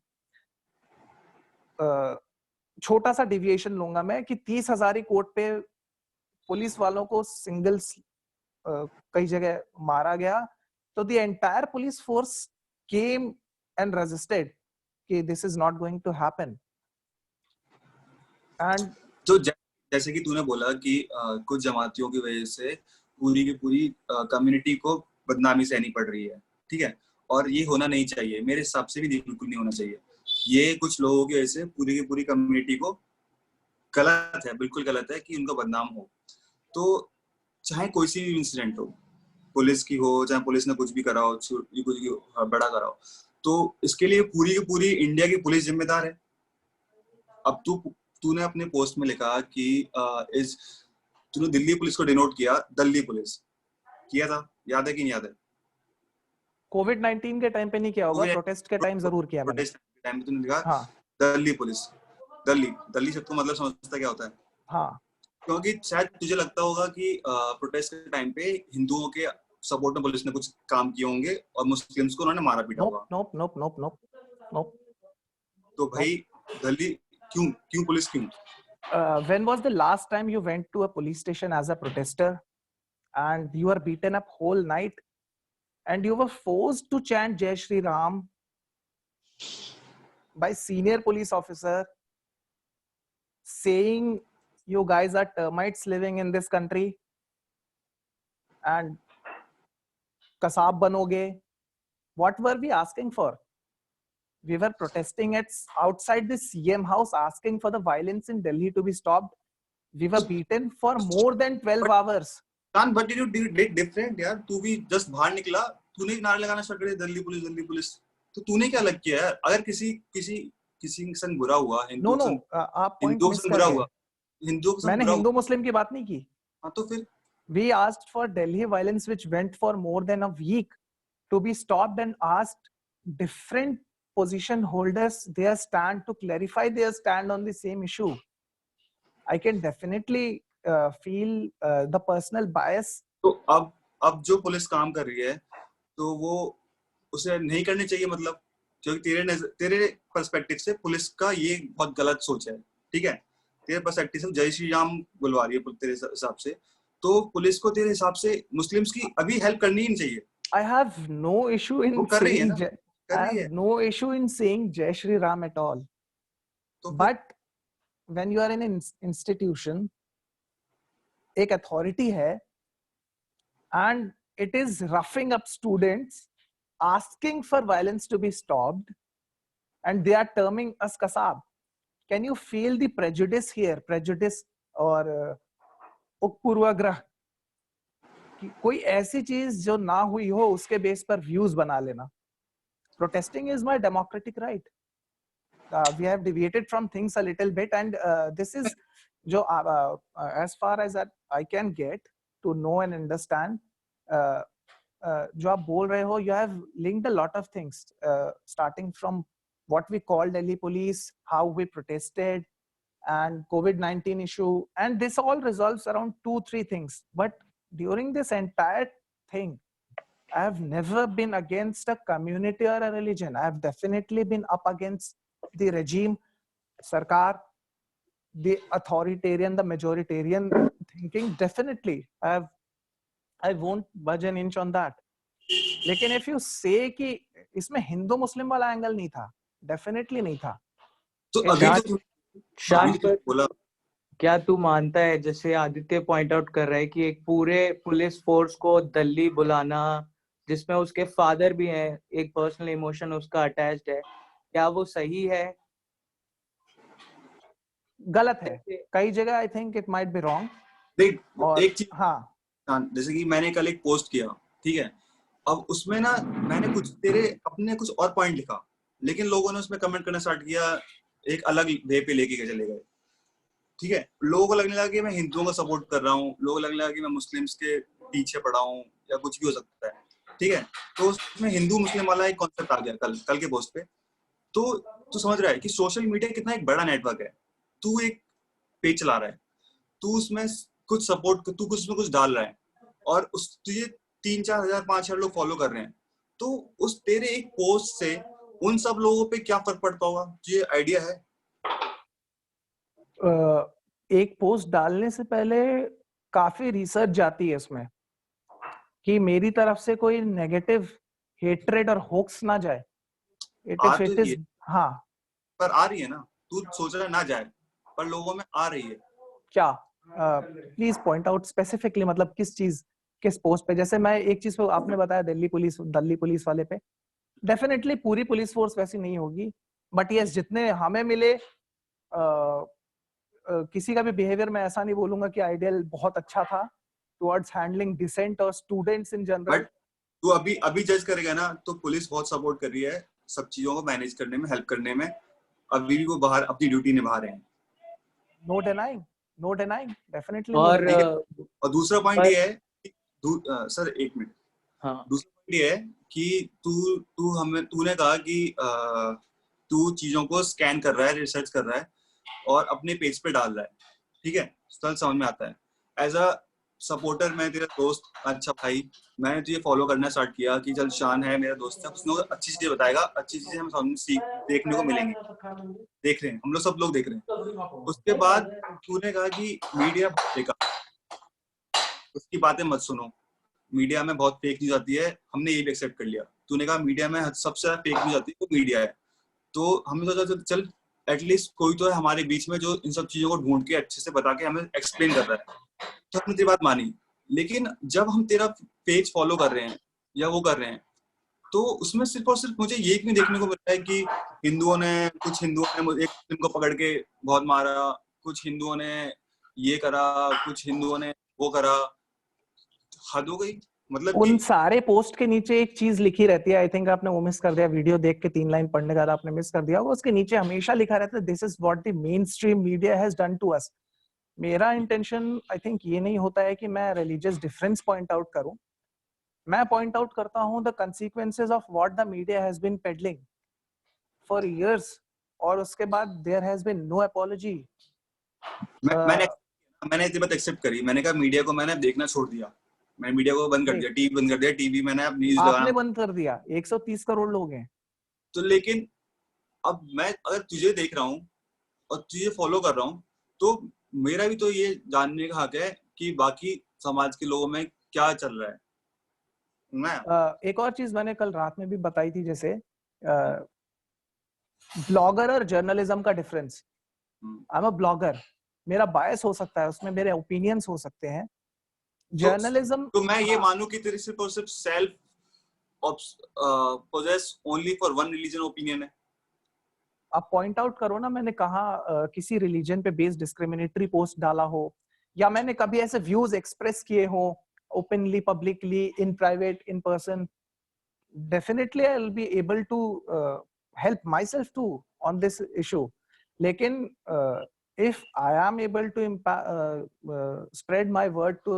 छोटा सा डिविएशन लूंगा मैं कि 30,000 कोर्ट पे पुलिस वालों को सिंगल्स कई जगह मारा गया, तो the entire police force came and resisted कि this is not going to happen. And तो जैसे कि तूने बोला कि कुछ जमातियों की वजह से पूरी की पूरी कम्युनिटी को बदनामी सहनी पड़ रही है, ठीक है, और ये होना नहीं चाहिए, मेरे हिसाब से भी बिल्कुल नहीं होना चाहिए। ये कुछ लोगों की वजह से पूरी की पूरी कम्युनिटी को गलत है, बिल्कुल गलत है कि उनको बदनाम हो। तो चाहे कोई सी भी इंसिडेंट हो, पुलिस की हो, चाहे पुलिस ने कुछ भी करा हो, कुछ बड़ा करा हो, तो इसके लिए पूरी की पूरी इंडिया की पुलिस जिम्मेदार है। अब तूने अपने पोस्ट में लिखा कि तूने दिल्ली पुलिस को डिनोट किया, दिल्ली पुलिस किया था, याद है कि नहीं याद है? कोविड-19 के टाइम पे नहीं किया होगा, प्रोटेस्ट के टाइम जरूर किया मैंने। प्रोटेस्ट के टाइम पे तूने लिखा हाँ, दिल्ली पुलिस। दिल्ली शब्द को मतलब समझता क्या होता है? हाँ, क्योंकि शायद तुझे लगता होगा कि प्रोटेस्ट के टाइम पे हिंदुओं के सपोर्ट में पुलिस ने कुछ काम किए होंगे और मुस्लिम्स को उन्होंने मारा पीटा होगा। नोप। तो भाई दिल्ली क्यों पुलिस क्यों? When was the last time you went to a police station as a protester and you were beaten up whole night and you were forced to chant Jai Shri Ram by senior police officer saying you guys are termites living in this country and kasab banoge? What were we asking for? We were protesting outside the CM house asking for the violence in Delhi to be stopped. We were beaten for more than 12 hours. But did you did different यार? तू भी just बाहर निकला, तूने नारे लगाना start कर दिया दिल्ली पुलिस। तो तूने क्या लग किया यार? अगर किसी संग बुरा हुआ, आप पॉइंट मिस कर गए। मैंने हिंदू मुस्लिम की बात नहीं की। हाँ तो फिर we asked for Delhi violence which went for more than a week to be stopped and asked different position holders their stand to clarify their stand on the same issue. I can definitely feel the personal bias. तो अब जो police काम कर रही है तो वो उसे नहीं करनी चाहिए, मतलब क्योंकि तेरे पर्सपेक्टिव से पुलिस का ये बहुत गलत सोच है, ठीक है? तेरे पर्सपेक्टिव से जय श्री राम बुलवा रही है तेरे हिसाब से, तो पुलिस को तेरे हिसाब से मुस्लिम्स की अभी हेल्प करनी ही नहीं चाहिए। I have no issue in saying I have no issue in saying Jai Shri Ram at all. But when you are in an institution, एक authority है and it is roughing up students, asking for violence to be stopped, and they are terming us kasab. Can you feel the prejudice here? Prejudice और पूर्वाग्रह, कोई ऐसी चीज जो ना हुई हो उसके बेस पर व्यूज बना लेना। Protesting is my democratic right. We have deviated from things a little bit, and this is जो as far as that I can get to know and understand, जो आप बोल रहे हो, you have linked a lot of things, starting from what we call Delhi police, how we protested, and COVID-19 issue, and this all resolves around 2-3 things. But during this entire thing, I have never been against a community or a religion. I have definitely been up against the regime, sarkar, the authoritarian, the majoritarian thinking. Definitely, I won't budge an inch on that. लेकिन if you say कि इसमें हिंदू मुस्लिम वाला angle नहीं था, definitely नहीं था। तो अभी तो बोला, क्या तू मानता है, जैसे आदित्य पॉइंट आउट कर रहा है कि एक पूरे पुलिस फोर्स को दिल्ली बुलाना, जिसमें उसके फादर भी हैं, एक पर्सनल इमोशन उसका अटैच्ड है, क्या वो सही है? गलत है कई जगह। I think it might be wrong. देख एक चीज, हाँ, जैसे कि मैंने कल एक पोस्ट किया, ठीक है, अब उसमें ना मैंने अपने कुछ और पॉइंट लिखा, लेकिन लोगों ने उसमें कमेंट करना स्टार्ट किया, एक अलग वे पे लेके चले गए, ठीक है। लोगों को लगने लगा कि मैं हिंदुओं को सपोर्ट कर रहा हूँ, लोगों को लगने लगा कि मैं मुस्लिम्स के पीछे पड़ा हूँ या कुछ भी हो सकता है, ठीक है। तो उसमें हिंदू मुस्लिम वाला एक कॉन्सेप्ट आ गया कल के पोस्ट पे। तो समझ रहा है कि सोशल मीडिया कितना एक बड़ा नेटवर्क है। तू एक पेज चला रहा है, तू उसमें कुछ सपोर्ट, तू उसमें कुछ डाल रहा है और तुझे 3-4 हजार 5 हजार लोग फॉलो कर रहे हैं, तो उस तेरे एक पोस्ट से उन सब लोगों पे क्या फर्क पड़ता होगा, तुझे आइडिया है? एक पोस्ट डालने से पहले काफी रिसर्च जाती है इसमें कि मेरी तरफ से कोई नेगेटिव हेट्रेड और होक्स ना जाए। आ तो इट ये इज, हाँ पर आ रही है ना, तू सोच रहा ना जाए पर लोगों में आ रही है। क्या, प्लीज पॉइंट आउट स्पेसिफिकली, मतलब किस चीज, किस पोस्ट पे? जैसे मैं एक चीज पे आपने बताया दिल्ली पुलिस वाले पे, डेफिनेटली पूरी पुलिस फोर्स वैसी नहीं होगी, बट यस जितने हमें मिले, किसी का भी बिहेवियर मैं ऐसा नहीं बोलूंगा कि आइडियल बहुत अच्छा था टुवर्ड्स हैंडलिंग डिसेंट और स्टूडेंट्स इन जनरल। बट तू अभी अभी जज करेगा ना तो पुलिस बहुत सपोर्ट कर रही है सब चीजों को मैनेज करने में, हेल्प करने में, अभी भी वो बाहर अपनी ड्यूटी निभा रहे हैं। नो डेनाइंग, नो डेनाइंग, डेफिनेटली नो और डेनाइंग। और दूसरा पॉइंट पर ये है कि सर एक मिनट, हाँ, दूसरा पॉइंट ये है कि तूने कहा कि तू चीजों को स्कैन कर रहा है, रिसर्च कर रहा है और अपने पेज पे डाल रहा है, ठीक है, चल समझ में आता है। एज अ सपोर्टर, मैं तेरा दोस्त, अच्छा भाई, मैंने तुझे फॉलो करना स्टार्ट किया कि चल शान है मेरा दोस्त है, उसने अच्छी चीजें बताएगा, अच्छी चीजें हम सामने देखने को मिलेंगी, देख रहे हैं हम लोग, सब लोग देख रहे हैं। उसके बाद तूने कहा कि मीडिया बेकार, उसकी बातें मत सुनो, मीडिया में बहुत फेक न्यूज आती है, हमने ये भी एक्सेप्ट कर लिया। तूने कहा मीडिया में सबसे ज्यादा फेक न्यूज आती है वो मीडिया है, तो हमने सोचा चल एटलीस्ट कोई तो है हमारे बीच में जो इन सब चीजों को ढूंढ के अच्छे से बता के हमें एक्सप्लेन कर रहा है, तो हमने तेरी बात मानी। लेकिन जब हम तेरा पेज फॉलो कर रहे हैं या वो कर रहे हैं, तो उसमें सिर्फ और सिर्फ मुझे ये क्यों देखने को मिल रहा है कि कुछ हिंदुओं ने एक मुस्लिम को पकड़ के बहुत मारा, कुछ हिंदुओं ने ये करा, कुछ हिंदुओं ने वो करा। हद हो गई, मतलब उन कि सारे पोस्ट के नीचे एक चीज लिखी रहती है, आई थिंक आपने वो मिस कर दिया, वीडियो देख के 3 लाइन पढ़ने के बाद आपने मिस कर दिया, वो उसके नीचे हमेशा लिखा रहता है, this is what the mainstream media has done to us. मेरा इंटेंशन आई थिंक ये नहीं होता है कि मैं रिलीजियस डिफरेंस पॉइंट आउट करूं, मैं पॉइंट आउट करता हूं the consequences of what the media has been peddling for years, और उसके बाद there has been no apology. मैंने मैंने इतनी बात एक्सेप्ट करी, मैंने कहा मीडिया को मैंने देखना छोड़ दिया, मैंने मीडिया को बंद कर दिया, टीवी बंद कर दिया, टीवी मैंने अब न्यूज लगाना। आपने बंद कर दिया, 130 करोड़ लोग हैं। तो लेकिन अब मैं अगर तुझे देख रहा हूँ और तुझे फॉलो कर रहा हूँ, तो मेरा भी तो ये जानने का हक है कि बाकी समाज के लोगों में क्या चल रहा है ना। एक और चीज मैंने कल रात में भी बताई थी, जैसे ब्लॉगर और जर्नलिज्म का difference. I am a blogger, मेरा बायस हो सकता है उसमें, मेरे ओपिनियंस हो सकते हैं। जर्नलिज्म, तो मैं ये मानूं कि तेरे सिर्फ और सिर्फ self poses only for one religion opinion है। आप पॉइंट आउट करो ना, मैंने कहा किसी रिलीजन पे बेस्ड डिस्क्रिमिनेटरी पोस्ट डाला हो, या मैंने कभी ऐसे व्यूज एक्सप्रेस किए हो openly, publicly, in private, in person, definitely I will be able to help myself to on this issue. लेकिन if I am able to spread my word to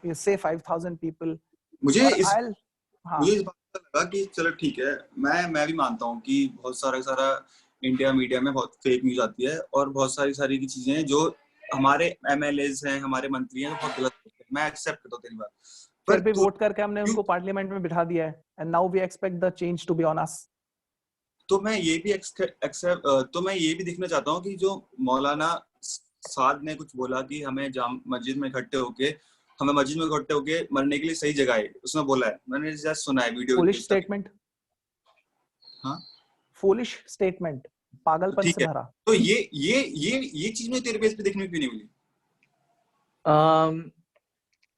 say 5,000 people, मुझे और इस हाँ, मुझे इस बात का लगा कि चलो ठीक है, मैं भी मानता हूँ कि बहुत सारा इंडिया मीडिया में बहुत फेक न्यूज आती है और बहुत सारी की चीजें हैं जो हमारे एमएलएज हैं, हमारे मंत्री हैं, बहुत गलत होते हैं, मैं एक्सेप्ट करता हूँ तेरी बात। फिर पर भी तू वोट करके हमने उनको पार्लियामेंट में बिठा दिया है, and now we expect the change to be on us. तो मैं ये भी तो मैं ये भी देखना चाहता हूँ कि जो मौलाना साद ने कुछ बोला कि हमें मस्जिद में इकट्ठे होके मरने के लिए सही जगह है, उसने बोला है, मैंने जस्ट सुना है वीडियो। फूलिश स्टेटमेंट, हाँ फूलिश स्टेटमेंट, पागलपन ठीक से है, भरा। तो ये चीज मुझे तेरे पेज पे देखने को क्यों नहीं मिली?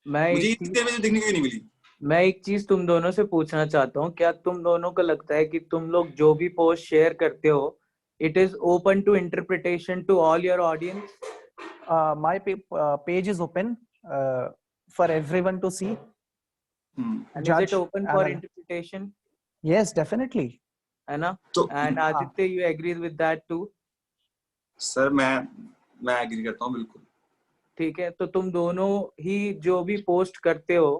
मैं मुझे ये एक चीज तेरे पेज पे देखने को क्यों नहीं मिली? मैं एक चीज तुम दोनों से पूछना चाहता हूँ, क्या तुम दोनों को लगता है कि तुम लोग जो भी पोस्ट शेयर करते हो, it is open to interpretation to all your audience? My page is open for everyone to see, And is it judge, open for interpretation? Yes, definitely. है ना? तो And Aditya, you agree with that too? Sir मैं agree करता हूँ बिल्कुल। ठीक है, तो तुम दोनों ही जो भी पोस्ट करते हो,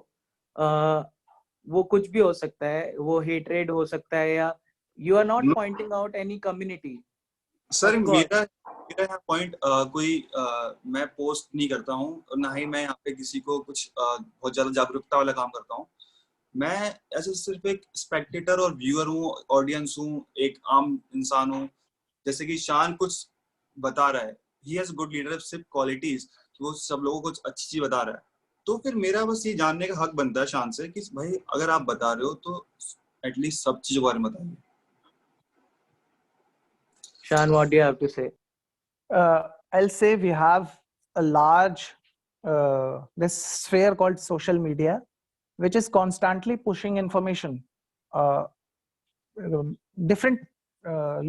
वो कुछ भी हो सकता है, वो हेटरेड हो सकता है, या you are not pointing out any community. Sir मेरा यहाँ पॉइंट कोई मैं पोस्ट नहीं करता हूँ और ना ही मैं यहाँ पे किसी को कुछ बहुत ज्यादा जागरूकता वाला काम करता हूँ। मैं ऐसे सिर्फ एक स्पेक्टेटर और व्यूअर हूँ, ऑडियंस हूँ, एक आम इंसान हूँ। जैसे कि शान कुछ बता रहा है, he has good leadership qualities, वो सब लोगों को कुछ अच्छी चीज बता रहा है, तो फिर मेरा बस ये जानने का हक बनता है शान से कि भाई अगर आप बता रहे हो तो एटलीस्ट सब चीजों के बारे में बताइए। Shan, what do you have to say? I'll say we have a large this sphere called social media, which is constantly pushing information. Different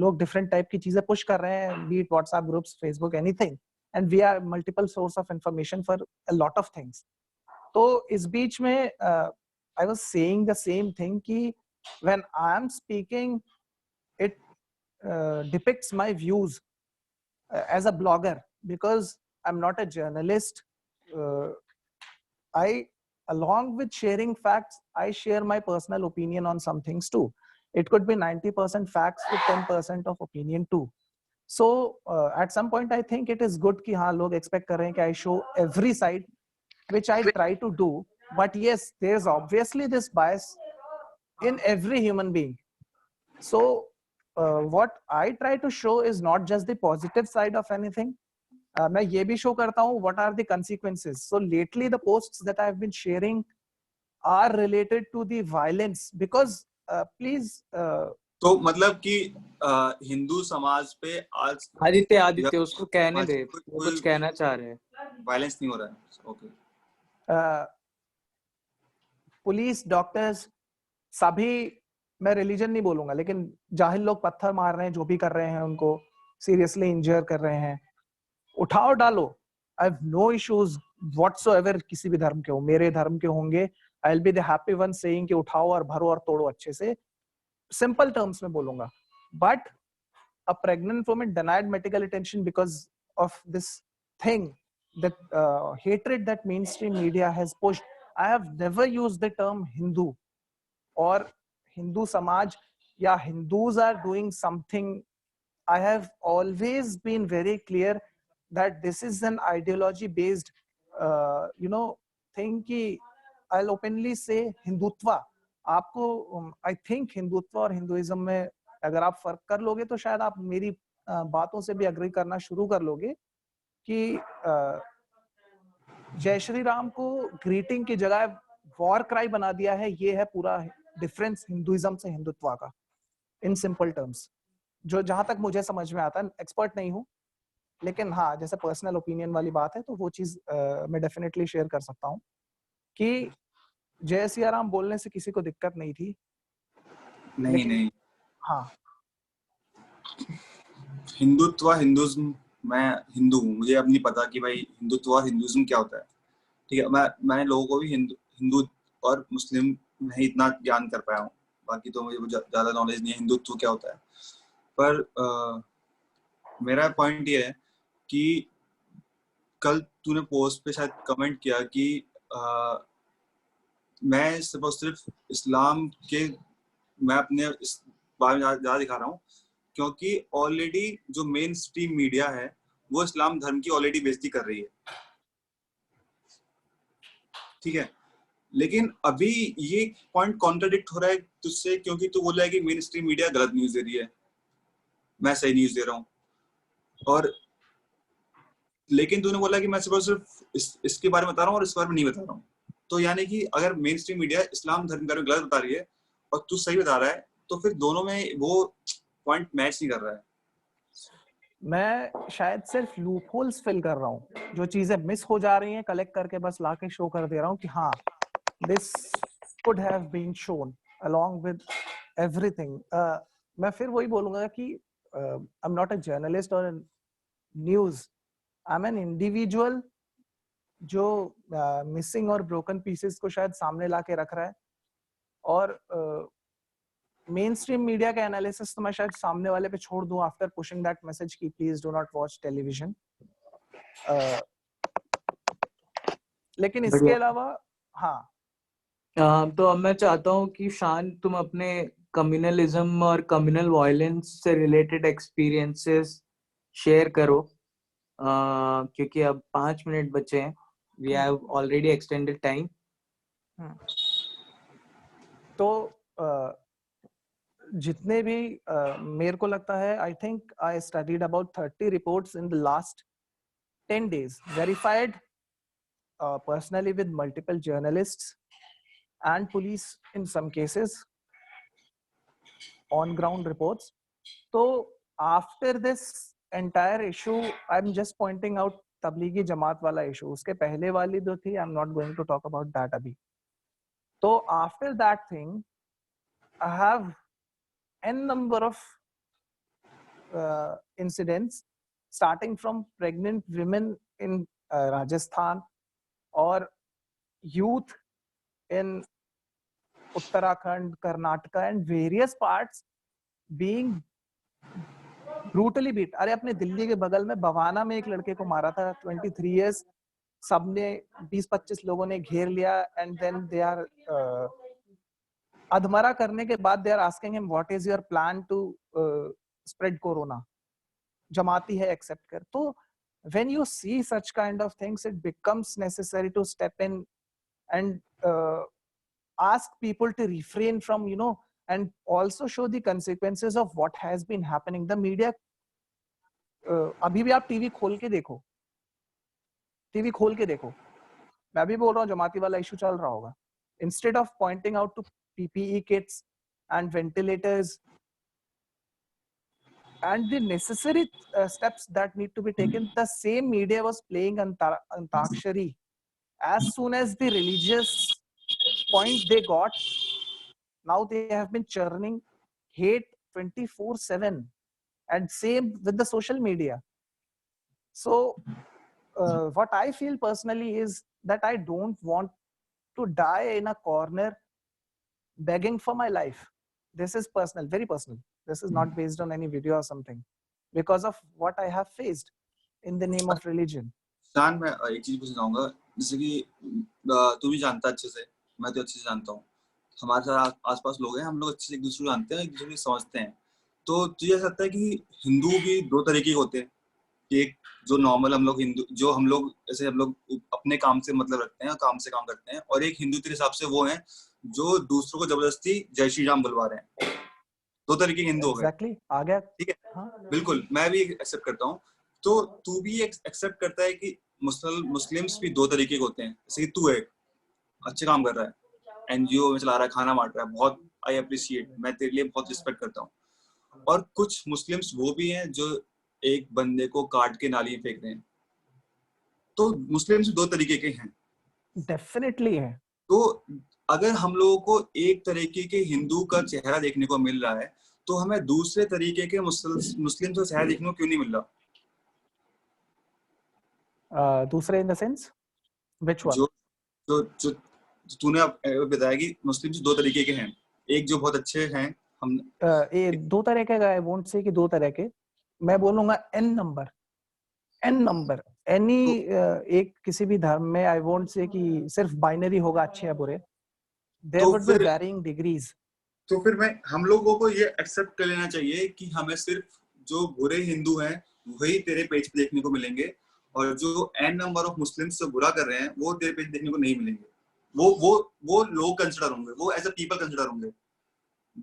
लोग different type की चीजें push कर रहे हैं, be it WhatsApp groups, Facebook, anything, and we are multiple source of information for a lot of things. तो इस बीच में I was saying the same thing कि when I am speaking, it depicts my views as a blogger, because I'm not a journalist. I, along with sharing facts, I share my personal opinion on some things too. It could be 90% facts with 10% of opinion too. So at some point, I think it is good कि हाँ लोग expect कर रहे हैं कि I show every side, which I try to do. But yes, there's obviously this bias in every human being. So what I try to show is not just the positive side of anything. मैं ये भी show करता हूँ what are the consequences. So lately the posts that I've been sharing are related to the violence, because please तो मतलब कि हिंदू समाज पे आज आदित्य उसको कहने दे, वो कुछ कहना चाह रहे हैं. वायलेंस नहीं हो रहा है. ओके. पुलिस, डॉक्टर्स, सभी, मैं रिलीजन नहीं बोलूंगा, लेकिन जाहिल लोग पत्थर मार रहे हैं, जो भी कर रहे हैं उनको सीरियसली इंजर कर रहे हैं, उठाओ डालो. I have no issues whatsoever किसी भी धर्म के हो, मेरे धर्म के होंगे, I will be the happy one saying कि उठाओ और भरो और तोड़ो अच्छे से, सिंपल टर्म्स में बोलूंगा. But a pregnant woman denied medical attention because of this thing, that hatred that mainstream media has pushed. I have never used the term Hindu or Hindu Samaj, yeah, Hindus are doing something. I have always been very clear that this is an ideology based thing ki I'll openly say Hindutva. आपको I think Hindutva और Hinduism में अगर आप फर्क कर लोगे तो शायद आप मेरी बातों से भी अग्री करना शुरू कर लोगे कि जय श्री राम को ग्रीटिंग की जगह वॉर क्राई बना दिया है. ये है पूरा डिफरेंस हिंदुइज्म से हिंदुत्व का, इन सिंपल टर्म्स, जो जहां तक मुझे समझ में आता है. एक्सपर्ट नहीं हूं, लेकिन हाँ, जैसे पर्सनल ओपिनियन वाली बात है तो वो चीज मैं डेफिनेटली शेयर कर सकता हूँ कि जय सिया राम बोलने से किसी को दिक्कत नहीं थी. नहीं. हाँ, हिंदुत्व, हिंदुइज्म, मैं हिंदू हूँ, मुझे अब नहीं पता कि भाई हिंदुत्व और हिंदुइज्म क्या होता है. ठीक है, मैंने लोगों को भी हिंदू और मुस्लिम में इतना ज्ञान कर पाया हूँ, बाकी तो मुझे ज्यादा नॉलेज नहीं है हिंदुत्व क्या होता है. पर मेरा पॉइंट ये है कि कल तूने पोस्ट पे शायद कमेंट किया कि मैं सिर्फ इस्लाम के, मैं अपने इस बारे में ज्यादा दिखा रहा हूँ क्योंकि ऑलरेडी जो मेन स्ट्रीम मीडिया है वो इस्लाम धर्म की ऑलरेडी बेइज्जती कर रही है. ठीक है, लेकिन अभी ये पॉइंट कॉन्ट्राडिक्ट हो रहा है तुझसे, क्योंकि तू बोल रहा है कि मेन स्ट्रीम मीडिया गलत न्यूज दे रही है, मैं सही न्यूज दे रहा हूँ. और लेकिन तूने बोला कि मैं सिर्फ इसके बारे में बता रहा हूँ और इस बारे में नहीं बता रहा हूँ. तो यानी कि अगर मेन स्ट्रीम मीडिया इस्लाम धर्म के बारे में गलत बता रही है और तू सही बता रहा है, तो फिर दोनों में वो पॉइंट मैच नहीं कर रहा है. मैं शायद सिर्फ लूप होल्स फिल कर रहा हूँ, जो चीजें मिस हो जा रही हैं कलेक्ट करके बस लाके शो कर दे रहा हूँ कि हाँ, this could have been shown along with everything. मैं फिर वही बोलूंगा कि I am not a journalist और news, I am an individual जो मिसिंग और ब्रोकन पीसेस को शायद सामने लाके रख रहा है. और मेन स्ट्रीम मीडिया का एनालिसिस तो मैं शायद सामने वाले पे छोड़ दूं आफ्टर पुशिंग दैट मैसेज कि please do not watch television. लेकिन इसके अलावा हाँ, तो अब मैं चाहता हूँ कि शान तुम अपने कम्युनलिज्म और कम्युनल वायलेंस से रिलेटेड एक्सपीरियंसेस शेयर करो, क्योंकि अब 5 मिनट बचे हैं. We have already extended time. तो जितने भी मेरे को लगता है, I think I studied about 30 reports in the last 10 days, verified personally with multiple journalists and police in some cases, on ground reports. तो after this entire issue, I'm just pointing out Tablighi Jamaat वाला issue. उसके पहले वाली जो थी, I'm not going to talk about that अभी. So after that thing, I have n number of incidents, starting from pregnant women in Rajasthan or youth in Uttarakhand, Karnataka and various parts being brutally beat. अरे अपने दिल्ली के बगल में बवाना में एक लड़के को मारा था, 23 years, सबने 20-25 लोगों ने घेर लिया and then they are अधमरा करने के बाद they are asking him what is your plan to spread corona. जमाती है accept कर. तो when you see such kind of things, it becomes necessary to step in and ask people to refrain from, you know, and also show the consequences of what has been happening. The media, अभी भी आप TV खोल के देखो, TV खोल के देखो, मैं भी बोल रहा हूँ जमाती वाला इशू चल रहा होगा. Instead of pointing out to PPE kits and ventilators and the necessary steps that need to be taken, the same media was playing Antakshari. As soon as the religious point they got, now they have been churning hate 24/7, and same with the social media. So what I feel personally is that I don't want to die in a corner begging for my life. This is personal, very personal. This is not based on any video or something, because of what I have faced in the name of religion. शान, मैं एक चीज पूछना चाहूंगा, जैसे कि तू भी जानता अच्छे से, मैं तो अच्छे से जानता हूँ, हमारे साथ आसपास लोग हैं, हम लोग अच्छे से एक दूसरे को जानते हैं, एक दूसरे को समझते हैं. तो तुझे ऐसा लगता है कि हिंदू भी दो तरीके के होते हैं? एक जो नॉर्मल हम लोग हिंदू, जो हम लोग ऐसे हम लोग अपने काम से मतलब रखते हैं, काम से काम करते हैं, और एक हिंदू तेरे हिसाब से वो हैं जो दूसरों को जबरदस्ती जय श्री राम बुलवा रहे हैं. दो तरीके के हिंदू हो गए. Exactly, आ गया. ठीक है. हाँ, बिल्कुल, मैं भी एक्सेप्ट करता हूँ. तो तू भी एक्सेप्ट करता है कि मुस्लिम्स भी दो तरीके के होते हैं? जैसे कि तू एक अच्छे काम कर रहा है, एनजीओ में चला रहा है, खाना बांट रहा है, बहुत आई अप्रिशिएट, मैं तेरे लिए बहुत रिस्पेक्ट करता हूँ. और कुछ मुस्लिम्स वो भी हैं जो एक बंदे को काट के नाली में फेंक रहे हैं. तो मुस्लिम्स दो तरीके के हैं. डेफिनेटली है. तो अगर हम लोगों को एक तरीके के हिंदू का चेहरा देखने को मिल रहा है, तो हमें दूसरे तरीके के मुस्लिम का चेहरा देखने को क्यों नहीं मिल रहा? दूसरे in the sense which one? जो तूने बताया कि मुस्लिम दो तरीके के हैं, एक जो बहुत अच्छे हैं, हम दो तरह के, आई वोंट से कि दो तरह के, मैं बोलूंगा एन नंबर एनी एक किसी भी धर्म में, आई वोंट से कि सिर्फ बाइनरी होगा अच्छे या बुरे. There would be varying degrees. तो फिर हम लोगों को ये एक्सेप्ट कर लेना चाहिए कि हमें सिर्फ जो बुरे हिंदू हैं वही तेरे पेज पे देखने को मिलेंगे, और जो एन नंबर ऑफ मुस्लिम्स जो बुरा कर रहे हैं वो तेरे पेज देखने को नहीं मिलेंगे. वो लोग कंसिडर होंगे, वो एज अ पीपल कंसिडर होंगे,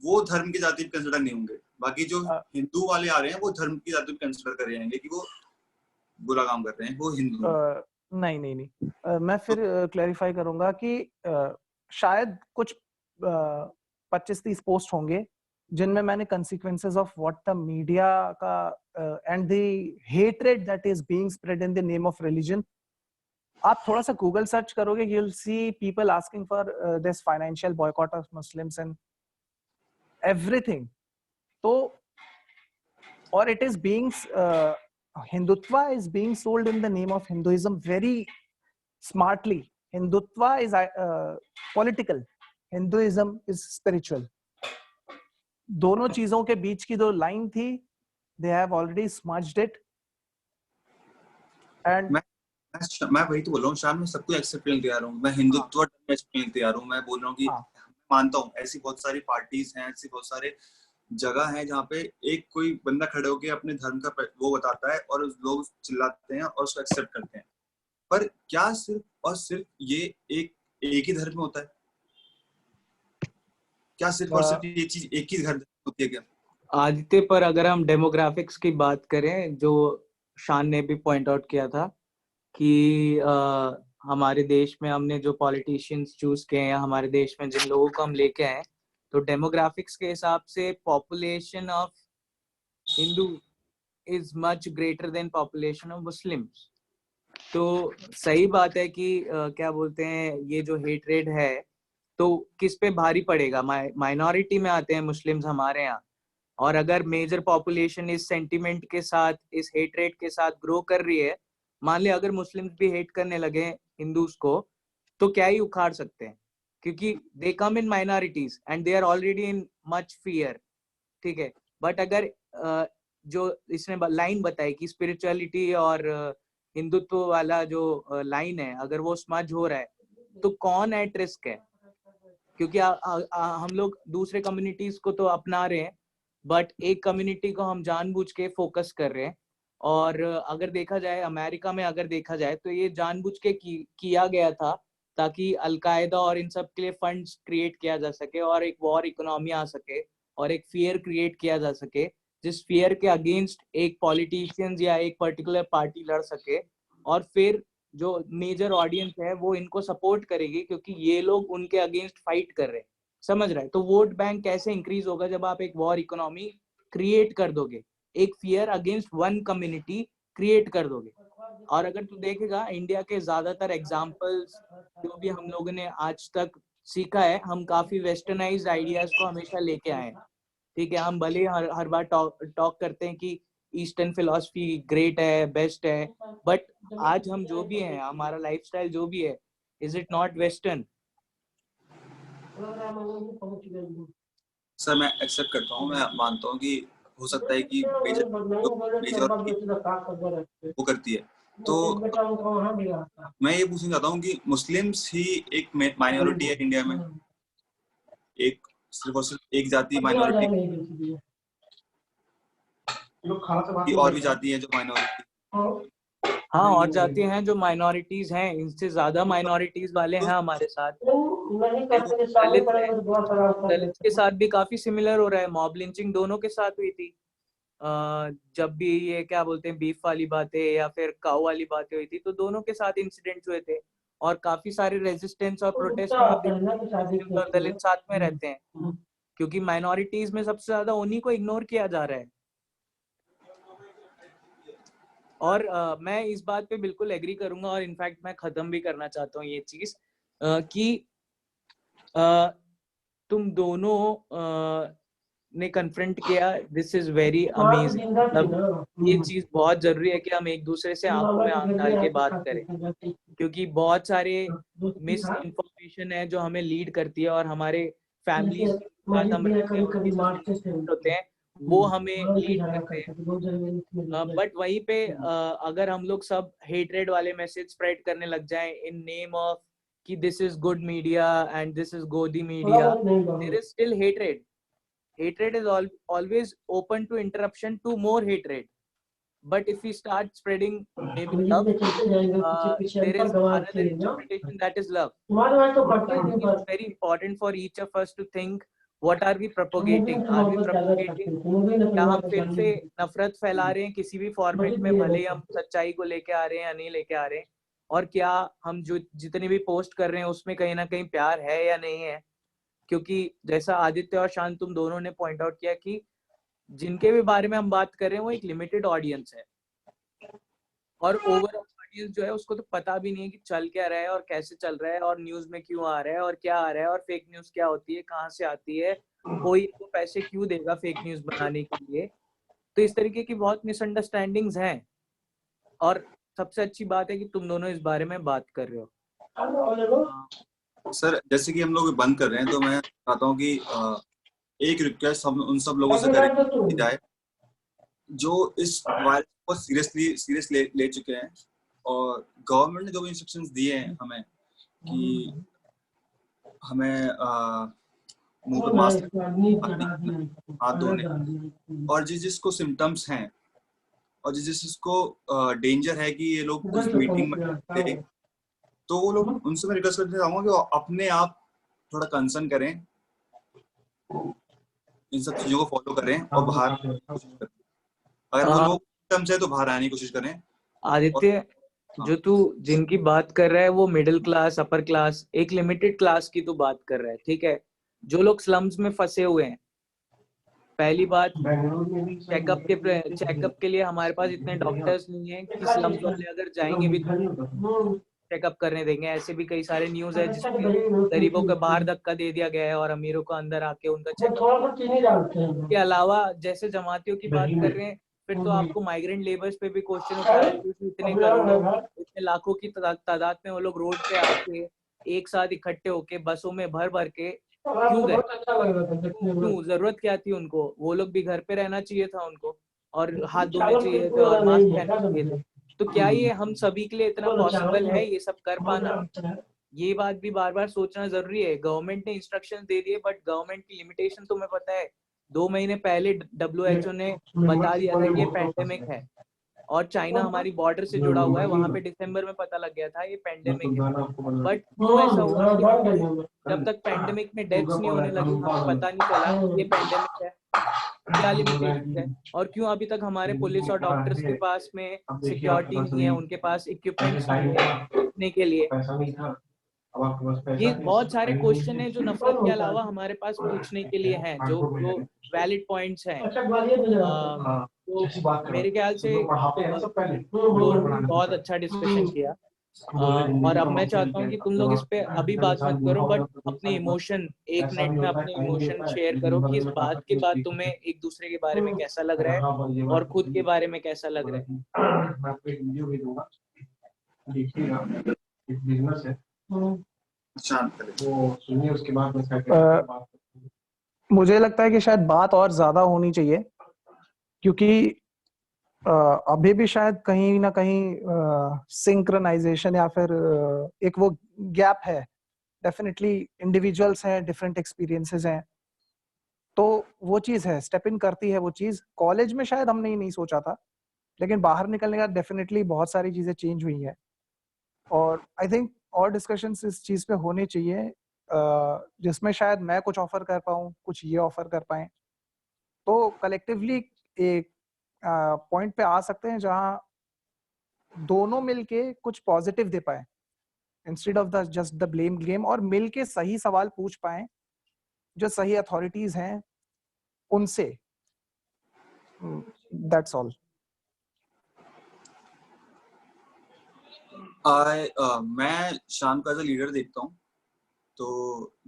वो धर्म की जाति कंसिडर नहीं होंगे. बाकी जो हिंदू वाले आ रहे हैं वो धर्म की जाति कंसिडर कर रहे हैं कि वो बुरा काम कर रहे हैं, वो हिंदू नहीं. मैं फिर क्लैरिफाई करूंगा कि शायद कुछ 25-30 पोस्ट होंगे जिनमें मैंने consequences of what the media का and the hatred that is being spread in the name of religion. आप थोड़ा सा Google search करोगे, you'll see people asking for this financial boycott of Muslims and everything. तो और it is being Hindutva is being sold in the name of Hinduism very smartly. Hindutva is political, Hinduism is spiritual. दोनों चीजों के बीच की जो line थी, they have already smudged it. And मैं वही तो बोल रहा हूँ शान, मैं सबको एक्सेप्ट करने तैयार हूँ, मैं हिंदुत्व करने तैयार हूँ. मैं बोल रहा हूँ कि मानता हूँ ऐसी बहुत सारी पार्टीज हैं, ऐसी बहुत सारे जगह है जहाँ पे एक कोई बंदा खड़े होके अपने धर्म का वो बताता है और लोग चिल्लाते हैं और उसको एक्सेप्ट करते हैं. पर क्या सिर्फ और सिर्फ ये एक ही धर्म में होता है? क्या सिर्फ और सिर्फ ये चीज एक ही धर्म होती है क्या? आदित्य, पर अगर हम डेमोग्राफिक्स की बात करें, जो शान ने भी पॉइंट आउट किया था कि हमारे देश में हमने जो पॉलिटिशियंस चूज किए हैं, हमारे देश में जिन लोगों को हम लेके आए, तो डेमोग्राफिक्स के हिसाब से population of Hindu is much greater than population of Muslims. तो सही बात है कि क्या बोलते हैं, ये जो हेटरेड है तो किस पे भारी पड़ेगा? माइनॉरिटी में आते हैं मुस्लिम्स हमारे यहाँ, और अगर मेजर पॉपुलेशन इस सेंटिमेंट के साथ, इस हेटरेड के साथ ग्रो कर रही है, मान लिया अगर मुस्लिम्स भी हेट करने लगे हिंदूज को, तो क्या ही उखाड़ सकते हैं, क्योंकि they come in minorities and they are already in much fear, ठीक है। बट अगर जो इसने लाइन बताई कि स्पिरिचुअलिटी और हिंदुत्व वाला जो लाइन है, अगर वो स्मज हो रहा है तो कौन एट रिस्क है? क्योंकि हम लोग दूसरे कम्युनिटीज को तो अपना रहे हैं, बट एक कम्युनिटी को हम जानबूझ के फोकस कर रहे हैं। और अगर देखा जाए अमेरिका में, अगर देखा जाए तो ये जानबूझ के किया गया था ताकि अलकायदा और इन सब के लिए फंड्स क्रिएट किया जा सके और एक वॉर इकोनॉमी आ सके और एक फियर क्रिएट किया जा सके, जिस फियर के अगेंस्ट एक पॉलिटिशियंस या एक पर्टिकुलर पार्टी लड़ सके, और फिर जो मेजर ऑडियंस है वो इनको सपोर्ट करेगी क्योंकि ये लोग उनके अगेंस्ट फाइट कर रहे हैं, समझ रहा है? तो वोट बैंक कैसे इंक्रीज होगा जब आप एक वॉर इकोनॉमी क्रिएट कर दोगे, एक fear against one community create कर दोगे। और अगर तू देखेगा इंडिया के ज्यादातर एग्जाम्पल्स जो भी हम लोगों ने आज तक सीखा है, हम काफी वेस्टर्नाइज्ड आइडियाज को हमेशा लेके आए हैं, ठीक है। हम भले हर बार टॉक करते हैं कि ईस्टर्न फिलॉसफी ग्रेट है, बेस्ट है, बट आज हम जो भी हैं, हमारा लाइफस्टाइल जो भी है, is it not western? Sir मैं एक्सेप्ट करता हूँ, मैं मानता हूँ कि हो सकता है कि मेजॉरिटी वो करती है। तो मैं ये पूछना चाहता हूँ कि मुस्लिम्स ही एक माइनॉरिटी है इंडिया में, एक सिर्फ और सिर्फ एक जाति माइनॉरिटी की, और भी जाति है जो माइनॉरिटी? हाँ, और जाति हैं जो माइनॉरिटीज हैं, इनसे ज्यादा माइनॉरिटीज वाले हैं हमारे साथ। दलित के साथ भी काफी सिमिलर हो रहा है, मॉब लिंचिंग दोनों के साथ हुई थी। जब भी ये क्या बोलते हैं बीफ वाली बातें या फिर काऊ वाली बातें हुई थी, तो दोनों के साथ इंसिडेंट्स हुए थे, और काफी सारे रेजिस्टेंस और प्रोटेस्ट में अब मुस्लिम और दलित साथ में रहते हैं, क्योंकि माइनॉरिटीज में सबसे ज्यादा उन्हीं को इग्नोर किया जा रहा है। और मैं इस बात पे बिल्कुल एग्री करूंगा, और इनफैक्ट मैं खत्म भी करना चाहता हूँ ये चीज कि तुम दोनों ने कन्फ्रंट किया, दिस इज वेरी अमेजिंग। मतलब ये चीज बहुत जरूरी है कि हम एक दूसरे से आंखों में आंख डाल के बात करें, क्योंकि बहुत सारे मिस इन्फॉर्मेशन है जो हमें लीड करती है, और हमारे फैमिलीज के साथ हम रहते हैं, उनकी होते हैं, वो हमें लीड करते हैं। बट वहीं पे अगर हम लोग सब हेटरेड वाले मैसेज स्प्रेड करने लग जाएं इन नेम ऑफ कि this is good media and this is godi media, there is still hatred. Hatred is always open to interruption to more hatred. But if we start spreading maybe love, there is another interpretation that is love. It's very important for each of us to think, what are we propagating? Are we propagating? क्या हम फिर से नफरत फैला रहे हैं किसी भी फॉर्मेट में, भले ही हम सच्चाई को लेके आ रहे हैं या नहीं लेके आ रहे हैं? और क्या हम जो जितने भी पोस्ट कर रहे हैं उसमें कहीं ना कहीं प्यार है या नहीं है? क्योंकि जैसा आदित्य और शांत तुम दोनों ने पॉइंट आउट किया कि जिनके भी बारे में हम बात कर रहे हैं वो एक लिमिटेड ऑडियंस है, और ओवरऑल ऑडियंस जो है उसको तो पता भी नहीं है कि चल क्या रहा है और कैसे चल रहा है और न्यूज में क्यों आ रहा है और क्या आ रहा है और फेक न्यूज क्या होती है, कहाँ से आती है, कोई इनको पैसे क्यों देगा फेक न्यूज बनाने के लिए। तो इस तरीके की बहुत मिसअंडरस्टैंडिंग्स हैं, और सबसे अच्छी बात है कि तुम दोनों इस बारे में बात कर रहे हो। सर जैसे कि हम लोग बंद कर रहे हैं, तो मैं चाहता हूँ कि एक रिक्वेस्ट हम उन सब लोगों से करें जाए जो इस वायरस को सीरियस ले चुके हैं, और गवर्नमेंट ने जो भी इंस्ट्रक्शंस दिए हैं हमें कि हमें मुंह पर मास्क, हाथ धोने, और जिसको सिम्टम्स हैं और जिसको डेंजर है कि ये लोग कुछ मीटिंग में, तो वो लोग उनसे मैं रिक्वेस्ट करना चाहूंगा कि वो अपने आप थोड़ा कंसर्न करें, इन सब चीजों को फॉलो करें और बाहर अगर वो लोग सिम्टम्स है तो बाहर आने की कोशिश करें। आदित्य, जो तू जिनकी बात कर रहा है वो मिडिल क्लास, अपर क्लास, एक लिमिटेड क्लास की तू बात कर रहा है, ठीक है? जो लोग स्लम्स में फंसे हुए हैं, पहली बात, चेकअप के लिए हमारे पास इतने डॉक्टर्स नहीं है कि स्लम्स वाले अगर जाएंगे भी चेकअप करने देंगे। ऐसे भी कई सारे न्यूज़ है जिसमें गरीबों को बाहर धक्का दे दिया गया है और अमीरों को अंदर आके उनका चेकअप। के अलावा जैसे जमातियों की बात कर रहे हैं, फिर तो आपको माइग्रेंट लेबर्स पे भी क्वेश्चन उठा रहे हैं। इतने करोड़ों, इतने लाखों की तादाद में वो लोग रोड पे आके एक साथ इकट्ठे होके बसों में भर भर के क्यों गए? क्यों? जरूरत क्या थी उनको? वो लोग भी घर पे रहना चाहिए था उनको, और हाथ धोने चाहिए थे और मास्क पहनना चाहिए था। तो क्या ये हम सभी के लिए इतना पॉसिबल है ये सब कर पाना? ये बात भी बार बार सोचना जरूरी है। गवर्नमेंट ने इंस्ट्रक्शन दे दिए, बट गवर्नमेंट की लिमिटेशन तुम्हें पता है। 2 महीने पहले WHO ने बता दिया था कि ये पैंडेमिक है, और चाइना हमारी बॉर्डर से जुड़ा हुआ है, वहां पे दिसंबर में पता लग गया था ये पैंडेमिक है। बट क्यों ऐसा हुआ कि हमें जब तक पैंडेमिक में डेथ्स नहीं होने लगी हमें पता नहीं चला कि ये पैंडेमिक है, क्या लिमिटेशन है, और क्यों अभी तक हमारे पुलिस और डॉक्टर्स के पास में सिक्योरिटी नहीं है, उनके पास इक्विपमेंट्स नहीं है देखने के लिए। ये बहुत सारे क्वेश्चन है जो नफरत के अलावा हमारे पास पूछने के लिए हैं, जो जो वैलिड पॉइंट्स हैं। तो मेरे ख्याल से दोनों ने बहुत अच्छा डिस्कशन किया, और अब मैं चाहता हूँ कि तुम लोग इस पे अभी बात मत करो, बट अपने इमोशन 1 मिनट में अपने इमोशन शेयर करो कि इस बात के बाद तुम्हें एक दूसरे के बारे में कैसा लग रहा है और खुद के बारे में कैसा लग रहा है। मैं आपको एक वीडियो भेजूंगा, देखिएगा, एक बिजनेस है, वो सुनिए, उसके बाद मैं मुझे लगता है कि शायद बात और ज्यादा होनी चाहिए, क्योंकि अभी भी शायद कहीं ना कहीं सिंक्रोनाइजेशन या फिर एक वो गैप है। डेफिनेटली इंडिविजुअल्स हैं, डिफरेंट एक्सपीरियंसेस हैं, तो वो चीज है, स्टेप इन करती है वो चीज। कॉलेज में शायद हमने नहीं सोचा था, लेकिन बाहर निकलने के बाद डेफिनेटली बहुत सारी चीजें चेंज हुई हैं, और आई थिंक और डिस्कशंस इस चीज पे होने चाहिए, जिसमें शायद मैं कुछ ऑफर कर पाऊँ, कुछ ये ऑफर कर पाए, तो कलेक्टिवली एक पॉइंट पे आ सकते हैं जहां दोनों मिलके कुछ पॉजिटिव दे पाए, instead of the just the blame game, और मिलके सही सवाल पूछ पाए जो सही अथॉरिटीज हैं उनसे। That's all. मैं शाम का एज अ लीडर देखता हूँ, तो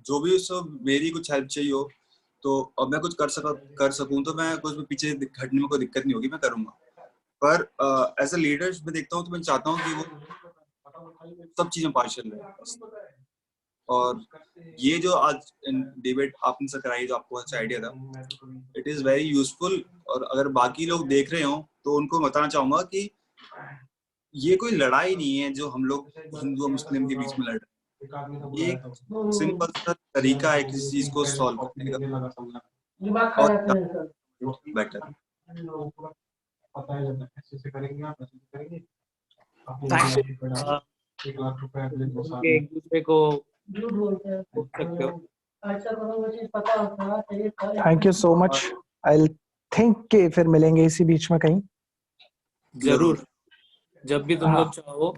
जो भी उसको मेरी कुछ हेल्प चाहिए हो, तो अब मैं कुछ कर सकूं तो मैं कुछ पीछे हटने में कोई दिक्कत नहीं होगी, मैं करूंगा। पर एज अ लीडर मैं देखता हूँ तो मैं चाहता हूँ कि वो सब चीजें पार्शियल रहे। और ये जो आज डिबेट आपने से कराई, जो आपको अच्छा आइडिया था, इट इज वेरी यूजफुल। और अगर बाकी लोग देख रहे हो तो उनको बताना चाहूंगा कि ये कोई लड़ाई नहीं है जो हम लोग हिंदू और मुस्लिम के बीच में लड़ रहे हैं। ये एक सिंपल सा तरीका है किसी चीज को सॉल्व करने का, और बेटर। एक दूसरे को बोल सकते हो। Thank you so much. I think कि फिर मिलेंगे इसी बीच में कहीं। जरूर, जब भी तुम लोग चाहो।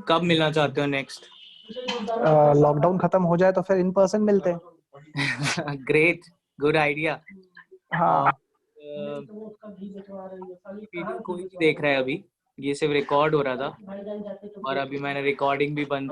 कब मिलना चाहते हो नेक्स्ट? लॉकडाउन खत्म हो जाए तो फिर इन पर्सन मिलते हैं। Great, good idea. हाँ, वीडियो कोई नहीं देख रहा है अभी, ये सिर्फ रिकॉर्ड हो रहा था, और अभी मैंने रिकॉर्डिंग भी बंद